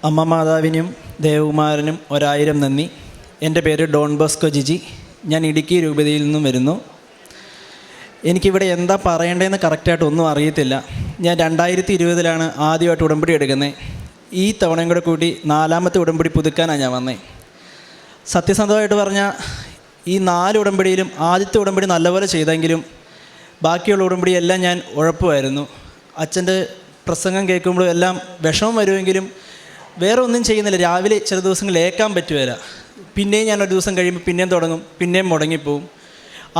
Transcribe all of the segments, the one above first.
അമ്മ മാതാവിനും ദേവകുമാരനും 1000 നന്ദി. എൻ്റെ പേര് ഡോൺ ബോസ്കോ ജിജി. ഞാൻ ഇടുക്കി രൂപതയിൽ നിന്നും വരുന്നു. എനിക്കിവിടെ എന്താ പറയേണ്ടതെന്ന് കറക്റ്റായിട്ട് ഒന്നും അറിയത്തില്ല. ഞാൻ 2020 ആദ്യമായിട്ട് ഉടമ്പടി എടുക്കുന്നത്. ഈ തവണയും കൂടെ കൂട്ടി 4ാമത്തെ ഉടമ്പടി പുതുക്കാനാണ് ഞാൻ വന്നത്. സത്യസന്ധമായിട്ട് പറഞ്ഞാൽ ഈ 4 ഉടമ്പടിയിലും ആദ്യത്തെ ഉടമ്പടി നല്ലപോലെ ചെയ്തെങ്കിലും ബാക്കിയുള്ള ഉടമ്പടിയെല്ലാം ഞാൻ ഉഴപ്പുമായിരുന്നു. അച്ഛൻ്റെ പ്രസംഗം കേൾക്കുമ്പോഴും എല്ലാം വിഷമം വരുമെങ്കിലും വേറെ ഒന്നും ചെയ്യുന്നില്ല. രാവിലെ ചില ദിവസങ്ങളിൽ ഏക്കാൻ പറ്റുകയില്ല. പിന്നെയും ഞാനൊരു ദിവസം കഴിയുമ്പോൾ പിന്നെയും തുടങ്ങും, പിന്നെയും മുടങ്ങിപ്പോവും.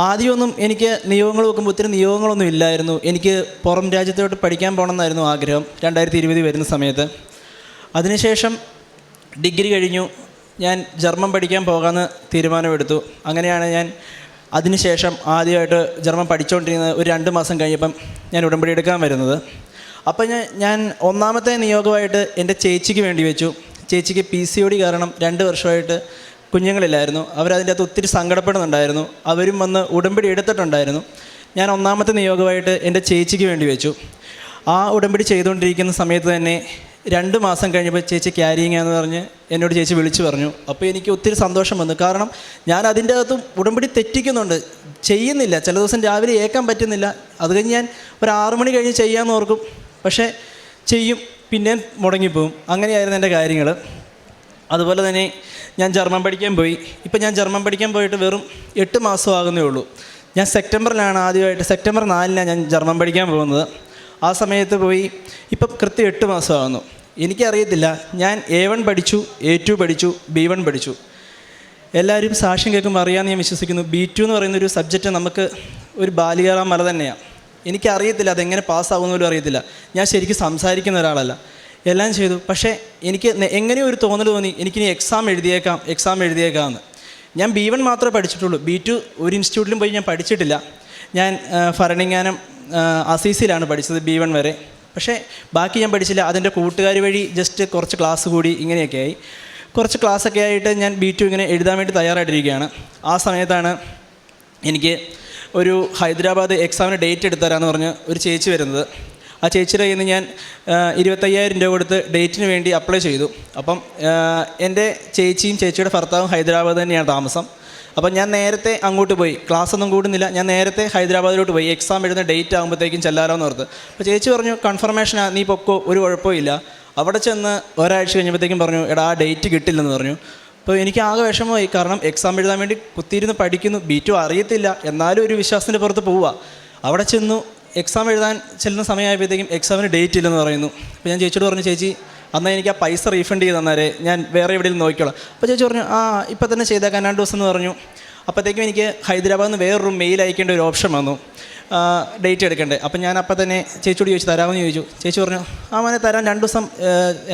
ആദ്യമൊന്നും എനിക്ക് നിയോഗങ്ങൾ നോക്കുമ്പോൾ ഒത്തിരി നിയോഗങ്ങളൊന്നും ഇല്ലായിരുന്നു. എനിക്ക് പുറം രാജ്യത്തോട്ട് പഠിക്കാൻ പോകണമെന്നായിരുന്നു ആഗ്രഹം 2020 വരുന്ന സമയത്ത്. അതിനുശേഷം ഡിഗ്രി കഴിഞ്ഞു. ഞാൻ ജർമ്മൻ പഠിക്കാൻ പോകാമെന്ന് തീരുമാനമെടുത്തു. അങ്ങനെയാണ് ഞാൻ അതിനുശേഷം ആദ്യമായിട്ട് ജർമ്മൻ പഠിച്ചുകൊണ്ടിരുന്നത്. ഒരു 2 മാസം കഴിഞ്ഞപ്പം ഞാൻ ഉടമ്പടി എടുക്കാൻ വരുന്നത്. അപ്പം ഞാൻ ഒന്നാമത്തെ നിയോഗമായിട്ട് എൻ്റെ ചേച്ചിക്ക് വേണ്ടി വെച്ചു. ചേച്ചിക്ക് PCOD കാരണം 2 വർഷമായിട്ട് കുഞ്ഞുങ്ങളില്ലായിരുന്നു. അവരതിൻ്റെ അകത്ത് ഒത്തിരി സങ്കടപ്പെടുന്നുണ്ടായിരുന്നു. അവരും വന്ന് ഉടമ്പടി എടുത്തിട്ടുണ്ടായിരുന്നു. ഞാൻ ഒന്നാമത്തെ നിയോഗമായിട്ട് എൻ്റെ ചേച്ചിക്ക് വേണ്ടി വെച്ചു. ആ ഉടമ്പടി ചെയ്തുകൊണ്ടിരിക്കുന്ന സമയത്ത് തന്നെ 2 മാസം കഴിഞ്ഞപ്പോൾ ചേച്ചി ക്യാരിയിങ് ആണെന്ന് പറഞ്ഞ് എന്നോട് ചേച്ചി വിളിച്ചു പറഞ്ഞു. അപ്പോൾ എനിക്ക് ഒത്തിരി സന്തോഷം വന്നു. കാരണം ഞാൻ അതിൻ്റെ അകത്തും ഉടമ്പടി തെറ്റിക്കുന്നുണ്ട്, ചെയ്യുന്നില്ല. ചില ദിവസം രാവിലെ ഏക്കാൻ പറ്റുന്നില്ല. അത് കഴിഞ്ഞ് ഞാൻ ഒരു 6 മണി കഴിഞ്ഞ് ചെയ്യാമെന്ന് ഓർക്കും, പക്ഷേ ചെയ്യും, പിന്നെ മുടങ്ങിപ്പോവും. അങ്ങനെയായിരുന്നു എൻ്റെ കാര്യങ്ങൾ. അതുപോലെ തന്നെ ഞാൻ ജർമ്മൻ പഠിക്കാൻ പോയി. ഇപ്പം ഞാൻ ജർമ്മൻ പഠിക്കാൻ പോയിട്ട് വെറും 8 മാസം ആകുന്നേ ഉള്ളൂ. ഞാൻ സെപ്റ്റംബറിലാണ് ആദ്യമായിട്ട്, സെപ്റ്റംബർ 4 ഞാൻ ജർമ്മൻ പഠിക്കാൻ പോകുന്നത്. ആ സമയത്ത് പോയി ഇപ്പം കൃത്യം 8 മാസമാകുന്നു. എനിക്കറിയത്തില്ല. ഞാൻ A1 പഠിച്ചു, A2 പഠിച്ചു, B1 പഠിച്ചു. എല്ലാവരും സാക്ഷ്യം കേൾക്കുമ്പോൾ അറിയാമെന്ന് ഞാൻ വിശ്വസിക്കുന്നു. B2 എന്ന് പറയുന്നൊരു സബ്ജക്റ്റ് നമുക്ക് ഒരു ബാലികേറാൻ മല തന്നെയാണ്. എനിക്കറിയത്തില്ല അതെങ്ങനെ പാസ്സാകുന്ന പോലും അറിയത്തില്ല. ഞാൻ ശരിക്കും സംസാരിക്കുന്ന ഒരാളല്ല. എല്ലാം ചെയ്തു. പക്ഷേ എനിക്ക് എങ്ങനെയോ ഒരു തോന്നൽ തോന്നി, എനിക്കിനി എക്സാം എഴുതിയേക്കാമെന്ന്. ഞാൻ B1 മാത്രമേ പഠിച്ചിട്ടുള്ളൂ. B2 ഒരു ഇൻസ്റ്റിറ്റ്യൂട്ടിലും പോയി ഞാൻ പഠിച്ചിട്ടില്ല. ഞാൻ ഭരണങ്ങാനം അസീസിലാണ് പഠിച്ചത് B1 വരെ. പക്ഷേ ബാക്കി ഞാൻ പഠിച്ചില്ല. അതിൻ്റെ കൂട്ടുകാർ വഴി ജസ്റ്റ് കുറച്ച് ക്ലാസ് കൂടി ഇങ്ങനെയൊക്കെ ആയി. കുറച്ച് ക്ലാസ്സൊക്കെ ആയിട്ട് ഞാൻ B2 ഇങ്ങനെ എഴുതാൻ വേണ്ടി തയ്യാറായിട്ടിരിക്കുകയാണ്. ആ സമയത്താണ് എനിക്ക് ഒരു ഹൈദരാബാദ് എക്സാമിന് ഡേറ്റ് എടുത്തരാമെന്ന് പറഞ്ഞ് ഒരു ചേച്ചി വരുന്നത്. ആ ചേച്ചിയുടെ കയ്യിൽ നിന്ന് ഞാൻ 25,000 രൂപ കൊടുത്ത് ഡേറ്റിന് വേണ്ടി അപ്ലൈ ചെയ്തു. അപ്പം എൻ്റെ ചേച്ചിയും ചേച്ചിയുടെ ഭർത്താവും ഹൈദരാബാദ് തന്നെയാണ് താമസം. അപ്പം ഞാൻ നേരത്തെ അങ്ങോട്ട് പോയി. ക്ലാസ്സൊന്നും കൂടുന്നില്ല. ഞാൻ നേരത്തെ ഹൈദരാബാദിലോട്ട് പോയി. എക്സാം എഴുതുന്ന ഡേറ്റ് ആകുമ്പോഴത്തേക്കും ചെല്ലാറോ എന്ന് ഓർത്ത്. അപ്പോൾ ചേച്ചി പറഞ്ഞു, കൺഫർമേഷനാണ്, നീ പൊക്കോ, ഒരു കുഴപ്പമില്ല. അവിടെ ചെന്ന് ഒരാഴ്ച കഴിഞ്ഞപ്പോഴത്തേക്കും പറഞ്ഞു, എടാ ആ ഡേറ്റ് കിട്ടില്ലെന്ന് പറഞ്ഞു. അപ്പോൾ എനിക്ക് ആകെ വിഷമമായി. കാരണം എക്സാം എഴുതാൻ വേണ്ടി കുത്തിയിരുന്ന് പഠിക്കുന്നു. B2 അറിയത്തില്ല, എന്നാലും ഒരു വിശ്വാസത്തിൻ്റെ പുറത്ത് പോവുക. അവിടെ ചെന്നു എക്സാം എഴുതാൻ ചെല്ലുന്ന സമയമായപ്പോഴത്തേക്കും എക്സാമിന് ഡേറ്റ് ഇല്ലെന്ന് പറയുന്നു. അപ്പോൾ ഞാൻ ചേച്ചിയോട് പറഞ്ഞു, ചേച്ചി എന്നാൽ എനിക്ക് ആ പൈസ റീഫണ്ട് ചെയ്ത് തന്നേരെ, ഞാൻ വേറെ എവിടെയും നോക്കിക്കോളാം. അപ്പോൾ ചേച്ചി പറഞ്ഞു, ഇപ്പം തന്നെ ചെയ്തേക്കാൻ 2 ദിവസം എന്ന് പറഞ്ഞു. അപ്പോഴത്തേക്കും എനിക്ക് ഹൈദരാബാദിൽ നിന്ന് വേറൊരു മെയിൽ അയക്കേണ്ട ഒരു ഓപ്ഷൻ വന്നു, ഡേറ്റ് എടുക്കണ്ടേ. അപ്പം ഞാൻ അപ്പം തന്നെ ചേച്ചിയോട് ചോദിച്ചു, തരാമെന്ന് ചോദിച്ചു. ചേച്ചി പറഞ്ഞു, മോനെ തരാൻ 2 ദിവസം,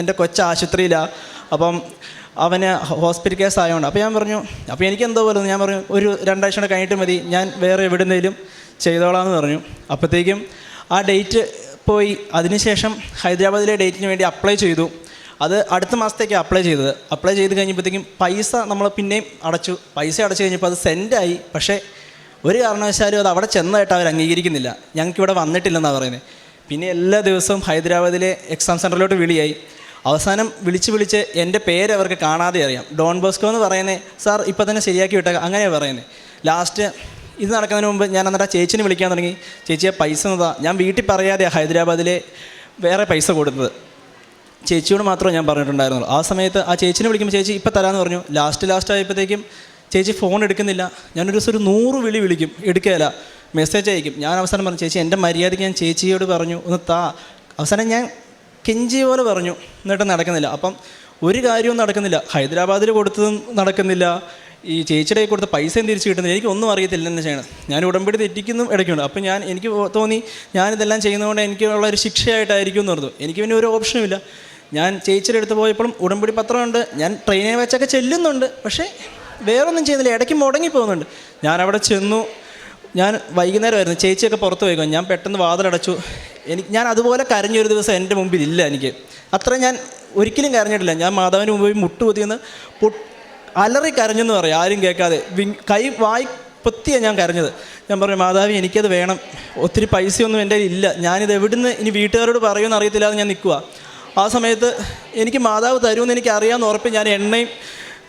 എൻ്റെ ആശുപത്രിയിലാണ്, അപ്പം അവന് ഹോസ്പിറ്റൽ കേസ് ആയതുകൊണ്ട്. അപ്പോൾ ഞാൻ പറഞ്ഞു, അപ്പോൾ എനിക്ക് എന്തോ പോലെ ഞാൻ പറഞ്ഞു, ഒരു 2 ആഴ്ച കഴിഞ്ഞിട്ട് മതി, ഞാൻ വേറെ എവിടെയെങ്കിലും ചെയ്തോളാമെന്ന് പറഞ്ഞു. അപ്പോഴത്തേക്കും ആ ഡേറ്റ് പോയി. അതിനുശേഷം ഹൈദരാബാദിലെ ഡേറ്റിന് വേണ്ടി അപ്ലൈ ചെയ്തു. അത് അടുത്ത മാസത്തേക്ക് അപ്ലൈ ചെയ്തത്. അപ്ലൈ ചെയ്ത് കഴിഞ്ഞപ്പോഴത്തേക്കും പൈസ നമ്മൾ പിന്നെയും അടച്ചു. പൈസ അടച്ചു കഴിഞ്ഞപ്പോൾ അത് സെൻഡായി. പക്ഷേ ഒരു കാരണവശാലും അത് അവിടെ ചെന്നതായിട്ട് അവർ അംഗീകരിക്കുന്നില്ല. ഞങ്ങൾക്കിവിടെ വന്നിട്ടില്ലെന്നാണ് പറയുന്നത്. പിന്നെ എല്ലാ ദിവസവും ഹൈദരാബാദിലെ എക്സാം സെൻറ്ററിലോട്ട് വിളിയായി. അവസാനം വിളിച്ച് എൻ്റെ പേര് അവർക്ക് കാണാതെ അറിയാം. ഡോൺ ബോസ്കോ എന്ന് പറയുന്നത്, സാർ ഇപ്പം തന്നെ ശരിയാക്കി വിട്ടേക്കാം, അങ്ങനെയാണ് പറയുന്നത്. ലാസ്റ്റ് ഇത് നടക്കുന്നതിന് മുമ്പ് ഞാൻ എന്നിട്ട് ആ ചേച്ചിനെ വിളിക്കാൻ തുടങ്ങി. ചേച്ചിയെ പൈസ എന്നതാ, ഞാൻ വീട്ടിൽ പറയാതെയാണ് ഹൈദരാബാദിലെ വേറെ പൈസ കൊടുത്തത്. ചേച്ചിയോട് മാത്രമേ ഞാൻ പറഞ്ഞിട്ടുണ്ടായിരുന്നുള്ളൂ. ആ സമയത്ത് ആ ചേച്ചിനെ വിളിക്കുമ്പോൾ ചേച്ചി ഇപ്പം തരാമെന്ന് പറഞ്ഞു. ലാസ്റ്റ് ആയപ്പോഴത്തേക്കും ചേച്ചി ഫോൺ എടുക്കുന്നില്ല. ഞാനൊരു ദിവസം ഒരു 100 വിളി വിളിക്കും, എടുക്കുകയില്ല. മെസ്സേജ് അയക്കും. ഞാൻ അവസാനം പറഞ്ഞു, ചേച്ചി എൻ്റെ മര്യാദയ്ക്ക് ഞാൻ ചേച്ചിയോട് പറഞ്ഞു ഒന്ന് താ. അവസാനം ഞാൻ കെഞ്ചി പോലെ പറഞ്ഞു, എന്നിട്ട് നടക്കുന്നില്ല. അപ്പം ഒരു കാര്യവും നടക്കുന്നില്ല. ഹൈദരാബാദിൽ കൊടുത്തതും നടക്കുന്നില്ല, ഈ ചേച്ചിയുടെ കൊടുത്ത പൈസയും തിരിച്ച് കിട്ടുന്നില്ല. എനിക്കൊന്നും അറിയത്തില്ല എന്ന് ചെയ്യണം. ഞാൻ ഉടമ്പടി തെറ്റിക്കുന്നു ഇടയ്ക്കുണ്ട്. അപ്പം എനിക്ക് തോന്നി ഞാനിതെല്ലാം ചെയ്യുന്നതുകൊണ്ട് എനിക്കുള്ള ഒരു ശിക്ഷയായിട്ടായിരിക്കും എന്ന് പറഞ്ഞു. എനിക്ക് പിന്നെ ഒരു ഓപ്ഷനുമില്ല. ഞാൻ ചേച്ചിയുടെ അടുത്ത് പോയപ്പോഴും ഉടമ്പടി പത്രമുണ്ട്, ഞാൻ ട്രെയിനിൽ വെച്ചൊക്കെ ചെല്ലുന്നുണ്ട്, പക്ഷേ വേറൊന്നും ചെയ്യുന്നില്ല, ഇടയ്ക്ക് മുടങ്ങി പോകുന്നുണ്ട്. ഞാനവിടെ ചെന്നു. ഞാൻ വൈകുന്നേരമായിരുന്നു, ചേച്ചിയൊക്കെ പുറത്ത് പോയിക്കോ. ഞാൻ പെട്ടെന്ന് വാതിലടച്ചു. ഞാൻ അതുപോലെ കരഞ്ഞൊരു ദിവസം എൻ്റെ മുമ്പിലില്ല. എനിക്ക് അത്ര ഞാൻ ഒരിക്കലും കരഞ്ഞിട്ടില്ല. ഞാൻ മാതാവിന് മുമ്പിൽ മുട്ടുകുത്തിയെന്ന് അലറി കരഞ്ഞെന്ന് പറയും, ആരും കേൾക്കാതെ. വായി പൊത്തിയാണ് ഞാൻ കരഞ്ഞത്. ഞാൻ പറഞ്ഞു, മാതാവി എനിക്കത് വേണം, ഒത്തിരി പൈസയൊന്നും എൻ്റെ ഇല്ല, ഞാനിത് എവിടുന്ന് ഇനി വീട്ടുകാരോട് പറയുമെന്ന് അറിയത്തില്ലാതെ ഞാൻ നിൽക്കുക. ആ സമയത്ത് എനിക്ക് മാതാവ് തരുമെന്ന് എനിക്ക് അറിയാമെന്ന് ഉറപ്പ് ഞാൻ എണ്ണയും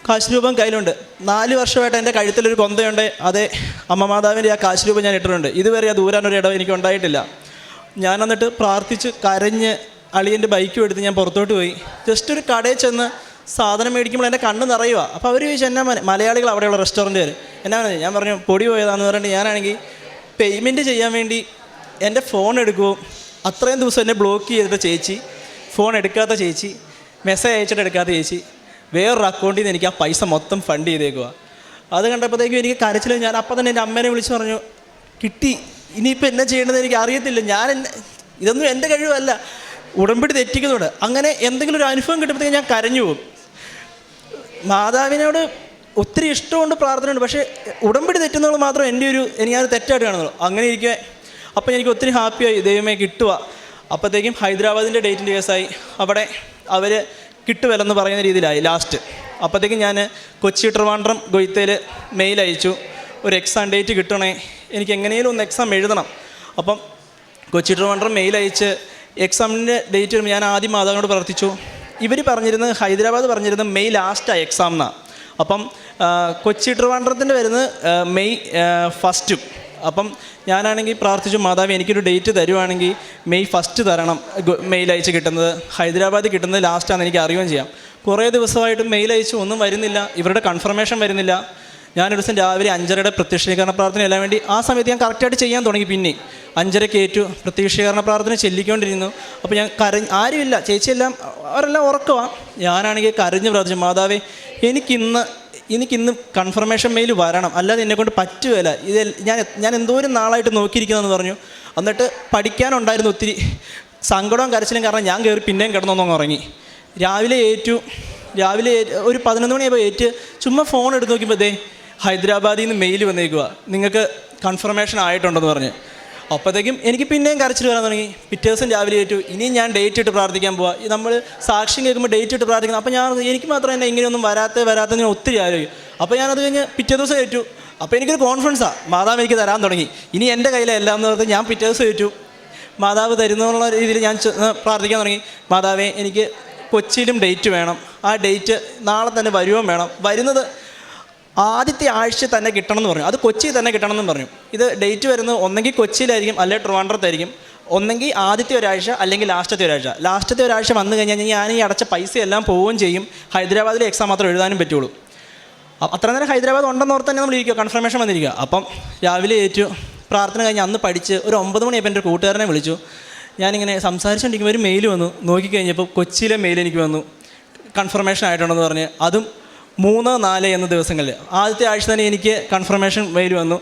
കാശ് രൂപം കയ്യിലുണ്ട്. 4 വർഷമായിട്ട് എൻ്റെ കഴുത്തിലൊരു കൊന്തയുണ്ട്. അതേ അമ്മ മാതാവിൻ്റെ ആ കാശ് രൂപം ഞാൻ ഇട്ടിട്ടുണ്ട്. ഇതുവരെ അത് ഊരാനൊരു ഇടം എനിക്ക് ഉണ്ടായിട്ടില്ല. ഞാൻ എന്നിട്ട് പ്രാർത്ഥിച്ച് കരഞ്ഞ് അളിയൻ്റെ ബൈക്കും എടുത്ത് ഞാൻ പുറത്തോട്ട് പോയി. ജസ്റ്റ് ഒരു കടയിൽ ചെന്ന് സാധനം മേടിക്കുമ്പോൾ എൻ്റെ കണ്ണ് നിറയുക. അപ്പോൾ അവർ ചോദിച്ചു എന്നാ മലയാളികൾ അവിടെയുള്ള റെസ്റ്റോറൻറ്റുകാർ എന്നാ പറഞ്ഞത്. ഞാൻ പറഞ്ഞു പൊടി പോയതാണെന്ന് പറഞ്ഞിട്ട് ഞാനാണെങ്കിൽ പേയ്മെൻറ്റ് ചെയ്യാൻ വേണ്ടി എൻ്റെ ഫോൺ എടുക്കുമോ അത്രയും ദിവസം എന്നെ ബ്ലോക്ക് ചെയ്തിട്ട് ചേച്ചി, ഫോൺ എടുക്കാത്ത ചേച്ചി, മെസ്സേജ് അയച്ചിട്ട് എടുക്കാത്ത ചേച്ചി, വേറൊരു അക്കൗണ്ടിൽ നിന്ന് എനിക്ക് ആ പൈസ മൊത്തം ഫണ്ട് ചെയ്തേക്കുക. അത് കണ്ടപ്പോഴത്തേക്കും എനിക്ക് കരച്ചിൽ. ഞാൻ അപ്പം തന്നെ എൻ്റെ അമ്മേനെ വിളിച്ച് പറഞ്ഞു കിട്ടി, ഇനിയിപ്പോൾ എന്നാ ചെയ്യേണ്ടതെന്ന് എനിക്ക് അറിയത്തില്ല. ഇതൊന്നും എൻ്റെ കഴിവല്ല, ഉടമ്പടി തെറ്റിക്കുന്നുണ്ട്. അങ്ങനെ എന്തെങ്കിലും ഒരു അനുഭവം കിട്ടുമ്പോഴത്തേക്കും ഞാൻ കരഞ്ഞു പോകും. മാതാവിനോട് ഒത്തിരി ഇഷ്ടമുണ്ട്, പ്രാർത്ഥനയുണ്ട്. പക്ഷേ ഉടമ്പടി തെറ്റുന്നത് മാത്രം എനിക്കത് തെറ്റായിട്ട് കാണുന്നുള്ളൂ. അങ്ങനെ ഇരിക്കുക. അപ്പോൾ എനിക്ക് ഒത്തിരി ഹാപ്പിയായി, ദൈവമേ കിട്ടുക. അപ്പോഴത്തേക്കും ഹൈദരാബാദിൻ്റെ ഡേറ്റിൻ്റെ കേസായി. അവിടെ അവർ കിട്ടുവല്ലെന്ന് പറയുന്ന രീതിയിലായി ലാസ്റ്റ്. അപ്പോഴത്തേക്കും ഞാൻ കൊച്ചി ട്രിവാൻഡ്രം ഗൊയ്ത്തയിൽ മെയിൽ അയച്ചു, ഒരു എക്സാം ഡേറ്റ് കിട്ടണേ, എനിക്ക് എങ്ങനെയും ഒന്ന് എക്സാം എഴുതണം. അപ്പം കൊച്ചി ട്രിവാൻഡ്രം മെയിൽ അയച്ച് എക്സാമിൻ്റെ ഡേറ്റ് വരുമ്പോൾ ഞാൻ ആദ്യം മാതാവിനോട് പ്രാർത്ഥിച്ചു. ഇവർ പറഞ്ഞിരുന്നത്, ഹൈദരാബാദ് പറഞ്ഞിരുന്നത് മെയ് ലാസ്റ്റാണ് എക്സാം എന്നാണ്. അപ്പം കൊച്ചി ട്രിവാൻഡ്രത്തിൻ്റെ വരുന്നത് മെയ് 1. അപ്പം ഞാനാണെങ്കിൽ പ്രാർത്ഥിച്ചു, മാതാവ് എനിക്കൊരു ഡേറ്റ് തരുവാണെങ്കിൽ മെയ് 1 തരണം. മെയിൽ അയച്ച് കിട്ടുന്നത് ഹൈദരാബാദിൽ കിട്ടുന്നത് ലാസ്റ്റാണെന്ന് എനിക്ക് അറിയുകയും ചെയ്യാം. കുറേ ദിവസമായിട്ട് മെയിൽ അയച്ചു, ഒന്നും വരുന്നില്ല, ഇവരുടെ കൺഫർമേഷൻ വരുന്നില്ല. ഞാനൊരു ദിവസം രാവിലെ 5:30 പ്രത്യക്ഷീകരണ പ്രാർത്ഥന എല്ലാം വേണ്ടി ആ സമയത്ത് ഞാൻ കറക്റ്റായിട്ട് ചെയ്യാൻ തുടങ്ങി. പിന്നെ 5:30 ഏറ്റു പ്രത്യക്ഷീകരണ പ്രാർത്ഥന ചെല്ലിക്കൊണ്ടിരുന്നു. അപ്പോൾ ഞാൻ ആരുമില്ല, ചേച്ചിയെല്ലാം അവരെല്ലാം ഉറക്കമാണ്. ഞാനാണെങ്കിൽ കരഞ്ഞ് പ്രാർത്ഥിച്ചു, മാതാവേ എനിക്കിന്ന് കൺഫർമേഷൻ മെയിൽ വരണം, അല്ലാതെ എന്നെക്കൊണ്ട് പറ്റുകയില്ല. ഞാൻ എന്തോരം നാളായിട്ട് നോക്കിയിരിക്കുന്നതെന്ന് പറഞ്ഞു. എന്നിട്ട് പഠിക്കാനുണ്ടായിരുന്നു ഒത്തിരി സങ്കടവും കരച്ചിലും. കാരണം ഞാൻ കയറി പിന്നെയും കിടന്നൊന്നും ഉറങ്ങി. രാവിലെ ഒരു 11 മണിയായപ്പോൾ ചുമ്മാ ഫോൺ എടുത്ത് നോക്കിയപ്പോൾ ഹൈദരാബാദിൽ നിന്ന് മെയിൽ വന്നേക്കുക, നിങ്ങൾക്ക് കൺഫർമേഷൻ ആയിട്ടുണ്ടെന്ന് പറഞ്ഞ്. അപ്പോഴത്തേക്കും എനിക്ക് പിന്നെയും കരച്ചിൽ വരാൻ തുടങ്ങി. പിറ്റേ ദിവസം രാവിലെ ഇനിയും ഞാൻ ഡേറ്റ് ഇട്ട് പ്രാർത്ഥിക്കാൻ പോവാം. നമ്മൾ സാക്ഷ്യം കേൾക്കുമ്പോൾ ഡേറ്റ് ഇട്ട് പ്രാർത്ഥിക്കണം. അപ്പോൾ എനിക്ക് മാത്രം തന്നെ ഇങ്ങനെയൊന്നും വരാത്ത ഞാൻ ഒത്തിരി ആലോചിക്കും. അപ്പോൾ ഞാനത് കഴിഞ്ഞ് പിറ്റേ ദിവസം ഏറ്റു. അപ്പോൾ എനിക്കൊരു കോൺഫിഡൻസാണ്, മാതാവ് എനിക്ക് തരാൻ തുടങ്ങി, ഇനി എൻ്റെ കയ്യിലെല്ലാം എന്ന് പറഞ്ഞ് ഞാൻ പിറ്റേ ദിവസം ഏറ്റു. മാതാവ് തരുന്നുള്ള രീതിയിൽ ഞാൻ പ്രാർത്ഥിക്കാൻ തുടങ്ങി. മാതാവേ എനിക്ക് കൊച്ചിയിലും ഡേറ്റ് വേണം, ആ ഡേറ്റ് നാളെ തന്നെ വരുകയും വേണം, വരുന്നത് ആദ്യത്തെ ആഴ്ച തന്നെ കിട്ടണം എന്ന് പറഞ്ഞു. അത് കൊച്ചിയിൽ തന്നെ കിട്ടണം എന്ന് പറഞ്ഞു. ഇത് ഡേറ്റ് വരുന്നത് ഒന്നെങ്കിൽ കൊച്ചിയിലായിരിക്കും അല്ലെങ്കിൽ ട്രിവാൻഡ്രത്തായിരിക്കും. ഒന്നെങ്കിൽ ആദ്യത്തെ ഒരാഴ്ച അല്ലെങ്കിൽ ലാസ്റ്റത്തെ ഒരാഴ്ച വന്നു കഴിഞ്ഞാൽ ഞാൻ ഈ അടച്ച പൈസ എല്ലാം പോവുകയും ചെയ്യും. ഹൈദരാബാദിലെ എക്സാം മാത്രം എഴുതാനും പറ്റുള്ളൂ. അത്ര നേരം ഹൈദരാബാദ് ഉണ്ടെന്ന് ഓർത്ത് തന്നെ നമ്മൾ ഇരിക്കുക, കൺഫർമേഷൻ വന്നിരിക്കുക. അപ്പം രാവിലെ പ്രാർത്ഥന കഴിഞ്ഞ് അന്ന് പഠിച്ച് ഒരു 9 മണിയായപ്പോൾ എൻ്റെ കൂട്ടുകാരനെ വിളിച്ചു. ഞാനിങ്ങനെ സംസാരിച്ചുകൊണ്ടിരിക്കുമ്പോൾ ഒരു മെയിൽ വന്നു. നോക്കിക്കഴിഞ്ഞപ്പോൾ കൊച്ചിയിലെ മെയിൽ എനിക്ക് വന്നു, കൺഫർമേഷൻ ആയിട്ടുണ്ടെന്ന് പറഞ്ഞ്. അതും 3, 4 എന്ന ദിവസങ്ങളിൽ ആദ്യത്തെ ആഴ്ച തന്നെ എനിക്ക് കൺഫർമേഷൻ മെയിൽ വന്നു.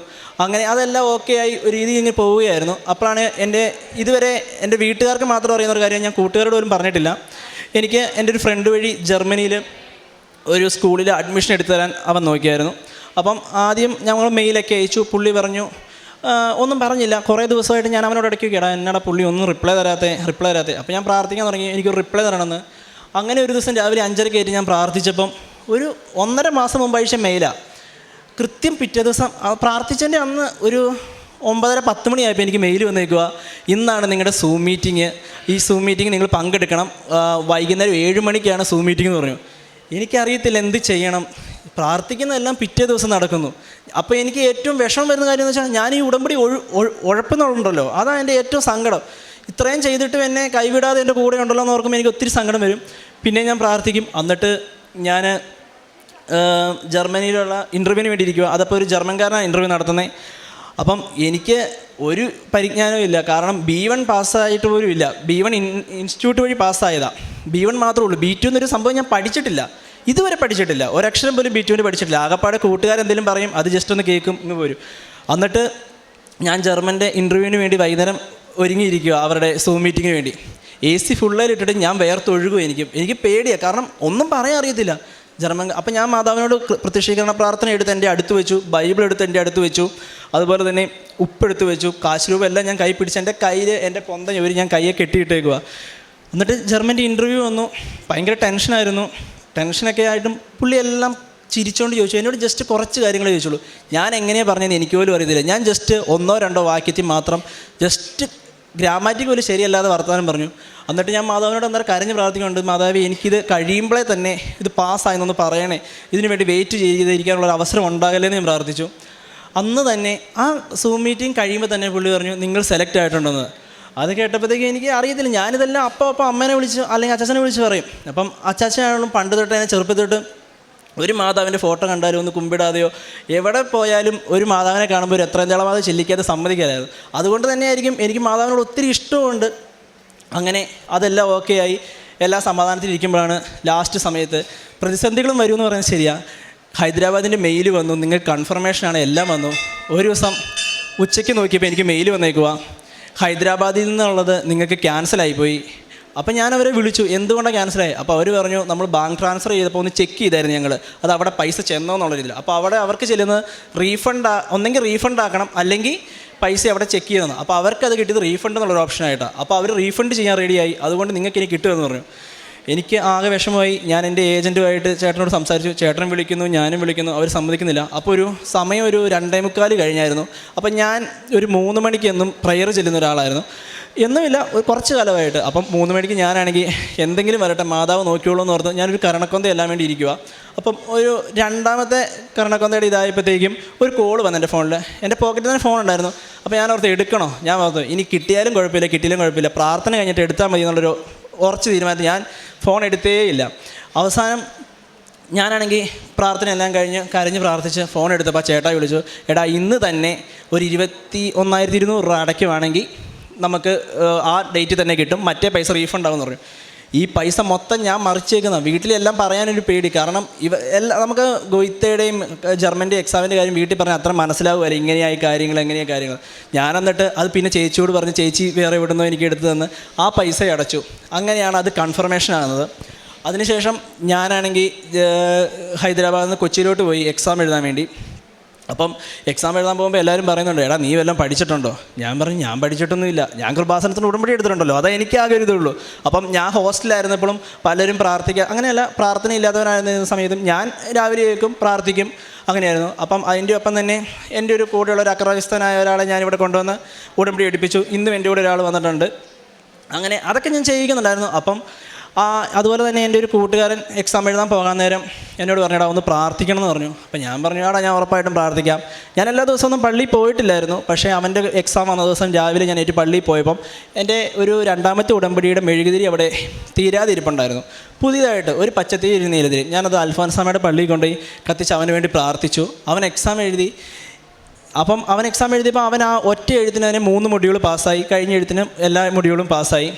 അങ്ങനെ അതെല്ലാം ഓക്കെ ആയി ഒരു രീതിയിൽ ഇങ്ങനെ പോവുകയായിരുന്നു. അപ്പോഴാണ് ഇതുവരെ എൻ്റെ വീട്ടുകാർക്ക് മാത്രം അറിയുന്ന ഒരു കാര്യം ഞാൻ കൂട്ടുകാരോട് പോലും പറഞ്ഞിട്ടില്ല. എനിക്ക് എൻ്റെ ഒരു ഫ്രണ്ട് വഴി ജർമ്മനിയിൽ ഒരു സ്കൂളിൽ അഡ്മിഷൻ എടുത്തു തരാൻ അവൻ നോക്കിയായിരുന്നു. അപ്പം ആദ്യം ഞങ്ങൾ മെയിലൊക്കെ അയച്ചു. പുള്ളി പറഞ്ഞു, ഒന്നും പറഞ്ഞില്ല. കുറേ ദിവസമായിട്ട് ഞാൻ അവനോട് ഇടയ്ക്ക് കേടാ എന്നാടാ പുള്ളി ഒന്നും റിപ്ലൈ തരാത്തേ. അപ്പോൾ ഞാൻ പ്രാർത്ഥിക്കാൻ തുടങ്ങി, എനിക്കൊരു റിപ്ലൈ തരണമെന്ന്. അങ്ങനെ ഒരു ദിവസം രാവിലെ 5:30 ഞാൻ പ്രാർത്ഥിച്ചപ്പം ഒരു 1.5 മാസം മുമ്പ് അയച്ച മെയിലാണ്. കൃത്യം പിറ്റേ ദിവസം പ്രാർത്ഥിച്ചതിൻ്റെ അന്ന് ഒരു 9:30-10 മണിയായപ്പോൾ എനിക്ക് മെയിൽ വന്നേക്കുക, ഇന്നാണ് നിങ്ങളുടെ സൂം മീറ്റിംഗ്, ഈ സൂം മീറ്റിംഗ് നിങ്ങൾ പങ്കെടുക്കണം, വൈകുന്നേരം 7 മണിക്കാണ് സൂം മീറ്റിംഗ് എന്ന് പറഞ്ഞു. എനിക്കറിയത്തില്ല എന്ത് ചെയ്യണം. പ്രാർത്ഥിക്കുന്നതെല്ലാം പിറ്റേ ദിവസം നടക്കുന്നു. അപ്പോൾ എനിക്ക് ഏറ്റവും വിഷമം വരുന്ന കാര്യം എന്ന് വെച്ചാൽ ഞാൻ ഈ ഉടമ്പടി ഉഴപ്പുന്നുണ്ടല്ലോ, അതാണ് എൻ്റെ ഏറ്റവും സങ്കടം. ഇത്രയും ചെയ്തിട്ടും എന്നെ കൈവിടാതെ എൻ്റെ കൂടെ ഉണ്ടല്ലോ എന്ന് ഓർക്കുമ്പോൾ എനിക്ക് ഒത്തിരി സങ്കടം വരും. പിന്നെ ഞാൻ പ്രാർത്ഥിക്കും. എന്നിട്ട് ഞാൻ ജർമ്മനിയിലുള്ള ഇൻ്റർവ്യൂവിന് വേണ്ടി ഇരിക്കുക. അതപ്പോൾ ഒരു ജർമ്മൻകാരനാണ് ഇൻ്റർവ്യൂ നടത്തുന്നത്. അപ്പം എനിക്ക് ഒരു പരിജ്ഞാനവും ഇല്ല, കാരണം B1 പാസ്സായിട്ട് പോലും ഇല്ല. B1 ഇൻസ്റ്റിറ്റ്യൂട്ട് വഴി പാസ്സായതാണ്. B1 മാത്രമേ ഉള്ളൂ. B2 എന്നൊരു സംഭവം ഞാൻ പഠിച്ചിട്ടില്ല, ഇതുവരെ പഠിച്ചിട്ടില്ല. ഒരക്ഷരം പോലും B2 പഠിച്ചിട്ടില്ല. ആകപ്പാടെ കൂട്ടുകാരെന്തെങ്കിലും പറയും, അത് ജസ്റ്റ് ഒന്ന് കേൾക്കും, ഇങ്ങ് പോരും. എന്നിട്ട് ഞാൻ ജർമ്മൻ്റെ ഇൻ്റർവ്യൂവിന് വേണ്ടി വൈകുന്നേരം ഒരുങ്ങിയിരിക്കുക, അവരുടെ സൂം മീറ്റിങ്ങിന് വേണ്ടി. AC ഫുള്ളായിട്ടിട്ട് ഞാൻ വേർത്തൊഴുകും. എനിക്ക് പേടിയാണ്, കാരണം ഒന്നും പറയാൻ അറിയത്തില്ല ജർമ്മൻ. അപ്പം ഞാൻ മാതാവിനോട് പ്രത്യക്ഷീകരണ പ്രാർത്ഥന എടുത്ത് എൻ്റെ അടുത്ത് വെച്ചു, ബൈബിൾ എടുത്ത് എൻ്റെ അടുത്ത് വെച്ചു, അതുപോലെ തന്നെ ഉപ്പെടുത്ത് വെച്ചു, കാശ് രൂപ എല്ലാം ഞാൻ കൈ പിടിച്ച് എൻ്റെ കയ്യിൽ എൻ്റെ പൊന്ത ഞാൻ കയ്യെ കെട്ടിയിട്ടേക്കുക. എന്നിട്ട് ജർമ്മൻ്റെ ഇൻ്റർവ്യൂ വന്നു. ഭയങ്കര ടെൻഷനായിരുന്നു. ടെൻഷനൊക്കെ ആയിട്ടും പുള്ളി എല്ലാം ചിരിച്ചുകൊണ്ട് ചോദിച്ചു. എന്നോട് ജസ്റ്റ് കുറച്ച് കാര്യങ്ങൾ ചോദിച്ചുള്ളൂ. ഞാൻ എങ്ങനെയാണ് പറഞ്ഞതെന്ന് എനിക്ക് പോലും അറിയത്തില്ല. ഞാൻ ജസ്റ്റ് 1-2 വാക്യത്തിൽ മാത്രം ജസ്റ്റ് ഗ്രാമാറ്റിക് പോലും ശരിയല്ലാതെ വർത്തമാനം പറഞ്ഞു. എന്നിട്ട് ഞാൻ മാതാവിനോട് അന്നേരം കരഞ്ഞ് പ്രാർത്ഥിക്കുന്നുണ്ട്, മാതാവി എനിക്കിത് കഴിയുമ്പോഴേ തന്നെ ഇത് പാസ്സായെന്നൊന്ന് പറയണേ, ഇതിനു വേണ്ടി വെയിറ്റ് ചെയ്തിരിക്കാനുള്ളൊരു അവസരം ഉണ്ടാകലേന്ന് ഞാൻ പ്രാർത്ഥിച്ചു. അന്ന് തന്നെ ആ സൂം മീറ്റിംഗ് കഴിയുമ്പോൾ തന്നെ പുള്ളി പറഞ്ഞു നിങ്ങൾ സെലക്ട് ആയിട്ടുണ്ടെന്ന്. അത് കേട്ടപ്പോഴത്തേക്ക് എനിക്ക് അറിയത്തില്ല, ഞാനിതെല്ലാം അപ്പം അമ്മേനെ വിളിച്ച് അല്ലെങ്കിൽ അച്ചാച്ചനെ വിളിച്ച് പറയും. അപ്പം അച്ചാച്ചനാണെങ്കിലും പണ്ട് തൊട്ട് എന്നെ ചെറുപ്പത്തിൽ തൊട്ട് ഒരു മാതാവിൻ്റെ ഫോട്ടോ കണ്ടാലും ഒന്ന് കുമ്പിടാതെയോ എവിടെ പോയാലും ഒരു മാതാവിനെ കാണുമ്പോൾ ഒരു എത്രയും തിളമാതെ ചെല്ലിക്കാതെ സമ്മതിക്കാതായിരുന്നു. അതുകൊണ്ട് തന്നെയായിരിക്കും എനിക്ക് മാതാവിനോട് ഒത്തിരി ഇഷ്ടമുണ്ട്. അങ്ങനെ അതെല്ലാം ഓക്കെ ആയി എല്ലാ സമാധാനത്തിലിരിക്കുമ്പോഴാണ് ലാസ്റ്റ് സമയത്ത് പ്രതിസന്ധികളും വരുമെന്ന് പറയുന്നത് ശരിയാണ്. ഹൈദരാബാദിൻ്റെ മെയിൽ വന്നു, നിങ്ങൾക്ക് കൺഫർമേഷനാണ്, എല്ലാം വന്നു. ഒരു ദിവസം ഉച്ചയ്ക്ക് നോക്കിയപ്പോൾ എനിക്ക് മെയിൽ വന്നേക്കുക, ഹൈദരാബാദിൽ നിന്നുള്ളത് നിങ്ങൾക്ക് ക്യാൻസലായിപ്പോയി. അപ്പം ഞാൻ അവരെ വിളിച്ചു, എന്തുകൊണ്ടാണ് ക്യാൻസലായി? അപ്പോൾ അവർ പറഞ്ഞു നമ്മൾ ബാങ്ക് ട്രാൻസ്ഫർ ചെയ്തപ്പോൾ ഒന്ന് ചെക്ക് ചെയ്തായിരുന്നു ഞങ്ങൾ, അത് അവിടെ പൈസ ചെന്നോ എന്നുള്ള രീതിയിൽ. അപ്പോൾ അവിടെ അവർക്ക് ചെല്ലുന്നത് ഒന്നെങ്കിൽ റീഫണ്ട് ആക്കണം അല്ലെങ്കിൽ പൈസ അവിടെ ചെക്ക് ചെയ്യണം. അപ്പോൾ അവർക്കത് കിട്ടിയത് റീഫണ്ട് എന്നുള്ളൊരു ഓപ്ഷനായിട്ടാണ്. അപ്പോൾ അവർ റീഫണ്ട് ചെയ്യാൻ റെഡിയായി, അതുകൊണ്ട് നിങ്ങൾക്ക് ഇനി കിട്ടുമെന്ന് പറഞ്ഞു. എനിക്ക് ആകെ വിഷമമായി. ഞാൻ എൻ്റെ ഏജൻറ്റുമായിട്ട് ചേട്ടനോട് സംസാരിച്ചു, ചേട്ടൻ വിളിക്കുന്നു, ഞാനും വിളിക്കുന്നു, അവർ സമ്മതിക്കുന്നില്ല. അപ്പോൾ സമയം ഒരു 2:45 കഴിഞ്ഞായിരുന്നു. അപ്പം ഞാൻ ഒരു 3 മണിക്ക് എന്നും പ്രയർ ചെല്ലുന്ന ഒരാളായിരുന്നു, എന്നുമില്ല കുറച്ച് കാലമായിട്ട്. അപ്പം 3 മണിക്ക് ഞാനാണെങ്കിൽ എന്തെങ്കിലും വരട്ടെ മാതാവ് നോക്കിയോളൂ എന്ന് ഓർത്ത് ഞാനൊരു കരണക്കൊന്ത എല്ലാം വേണ്ടി ഇരിക്കുക. അപ്പം ഒരു രണ്ടാമത്തെ കരണക്കൊന്തയുടെ ഇതായപ്പോഴത്തേക്കും ഒരു കോൾ വന്നു എൻ്റെ ഫോണിൽ. എൻ്റെ പോക്കറ്റിൽ തന്നെ ഫോൺ ഉണ്ടായിരുന്നു. അപ്പോൾ ഞാൻ ഓർത്ത് എടുക്കണോ, ഞാൻ ഓർത്തു ഇനി കിട്ടിയാലും കുഴപ്പമില്ല കിട്ടിയാലും കുഴപ്പമില്ല, പ്രാർത്ഥന കഴിഞ്ഞിട്ട് എടുത്താൽ മതി എന്നുള്ളൊരു ഉറച്ച് തീരുമാനത്തിൽ ഞാൻ ഫോൺ എടുത്തേയില്ല. അവസാനം ഞാനാണെങ്കിൽ പ്രാർത്ഥന എല്ലാം കരഞ്ഞ് പ്രാർത്ഥിച്ച് ഫോൺ എടുത്തപ്പോൾ ചേട്ടാ വിളിച്ചു, എടാ ഇന്ന് തന്നെ ഒരു 21,200 രൂപ അടയ്ക്കുവാണെങ്കിൽ നമുക്ക് ആ ഡേറ്റ് തന്നെ കിട്ടും, മറ്റേ പൈസ റീഫണ്ട് ആകുമെന്ന് പറഞ്ഞു. ഈ പൈസ മൊത്തം ഞാൻ മറിച്ചേക്കുന്ന, വീട്ടിലെല്ലാം പറയാനൊരു പേടി. കാരണം നമുക്ക് ഗോയിത്തയുടെയും ജർമ്മൻ്റെയും എക്സാമിൻ്റെ കാര്യം വീട്ടിൽ പറഞ്ഞാൽ അത്ര മനസ്സിലാവുമല്ലോ, എങ്ങനെയായി കാര്യങ്ങൾ. ഞാൻ എന്നിട്ട് അത് പിന്നെ ചേച്ചിയോട് പറഞ്ഞ് ചേച്ചി വേറെ എവിടുന്നോ എനിക്ക് എടുത്തു തന്ന് ആ പൈസ അടച്ചു. അങ്ങനെയാണ് അത് കൺഫർമേഷൻ ആകുന്നത്. അതിനുശേഷം ഞാനാണെങ്കിൽ ഹൈദരാബാദിൽ നിന്ന് കൊച്ചിയിലോട്ട് പോയി എക്സാം എഴുതാൻ വേണ്ടി. അപ്പം എക്സാം എഴുതാൻ പോകുമ്പോൾ എല്ലാവരും പറയുന്നുണ്ട്, എടാ നീ വല്ലതും പഠിച്ചിട്ടുണ്ടോ? ഞാൻ പറഞ്ഞു ഞാൻ പഠിച്ചിട്ടൊന്നുമില്ല, ഞാൻ കൃപാസനത്തിന് ഉടമ്പടി എടുത്തിട്ടുണ്ടല്ലോ, അതാ എനിക്ക് ആകെ ഒരു ഇതുള്ളൂ. അപ്പം ഞാൻ ഹോസ്റ്റലിലായിരുന്നപ്പോഴും പലരും അങ്ങനെയല്ല, പ്രാർത്ഥന ഇല്ലാത്തവരായിരുന്ന സമയത്തും ഞാൻ രാവിലെ കേൾക്കും പ്രാർത്ഥിക്കും, അങ്ങനെയായിരുന്നു. അപ്പം അതിൻ്റെ ഒപ്പം തന്നെ എൻ്റെ ഒരു കൂടെയുള്ള ഒരു അക്രമസ്ഥനായ ഒരാളെ ഞാനിവിടെ കൊണ്ടുവന്ന് ഉടമ്പടി എടുപ്പിച്ചു. ഇന്നും എൻ്റെ കൂടെ ഒരാൾ വന്നിട്ടുണ്ട്. അങ്ങനെ അതൊക്കെ ഞാൻ ചെയ്യിക്കുന്നുണ്ടായിരുന്നു. അപ്പം അതുപോലെ തന്നെ എൻ്റെ ഒരു കൂട്ടുകാരൻ എക്സാം എഴുതാൻ പോകാൻ നേരം എന്നോട് പറഞ്ഞാടാ ഒന്ന് പ്രാർത്ഥിക്കണം എന്ന് പറഞ്ഞു. അപ്പം ഞാൻ പറഞ്ഞു ആടാ ഞാൻ ഉറപ്പായിട്ടും പ്രാർത്ഥിക്കാം. ഞാൻ എല്ലാ ദിവസമൊന്നും പള്ളിയിൽ പോയിട്ടില്ലായിരുന്നു. പക്ഷേ അവൻ്റെ എക്സാം വന്ന ദിവസം രാവിലെ ഞാൻ പള്ളിയിൽ പോയപ്പം എൻ്റെ ഒരു രണ്ടാമത്തെ ഉടമ്പടിയുടെ മെഴുകുതിരി അവിടെ തീരാതിരിപ്പുണ്ടായിരുന്നു. പുതിയതായിട്ട് ഒരു പച്ചത്തിരി നീലതിരി, ഞാനത് അൽഫോൻസാമയുടെ പള്ളിയിൽ കൊണ്ടുപോയി കത്തിച്ച് അവന് വേണ്ടി പ്രാർത്ഥിച്ചു. അവൻ എക്സാം എഴുതി. അപ്പം അവൻ എക്സാം എഴുതിയപ്പോൾ അവൻ ആ ഒറ്റ എഴുത്തിന് തന്നെ 3 മൊഡ്യൂൾ പാസ്സായി, കഴിഞ്ഞ എഴുത്തിനും എല്ലാ മൊഡ്യൂളും പാസ്സായി.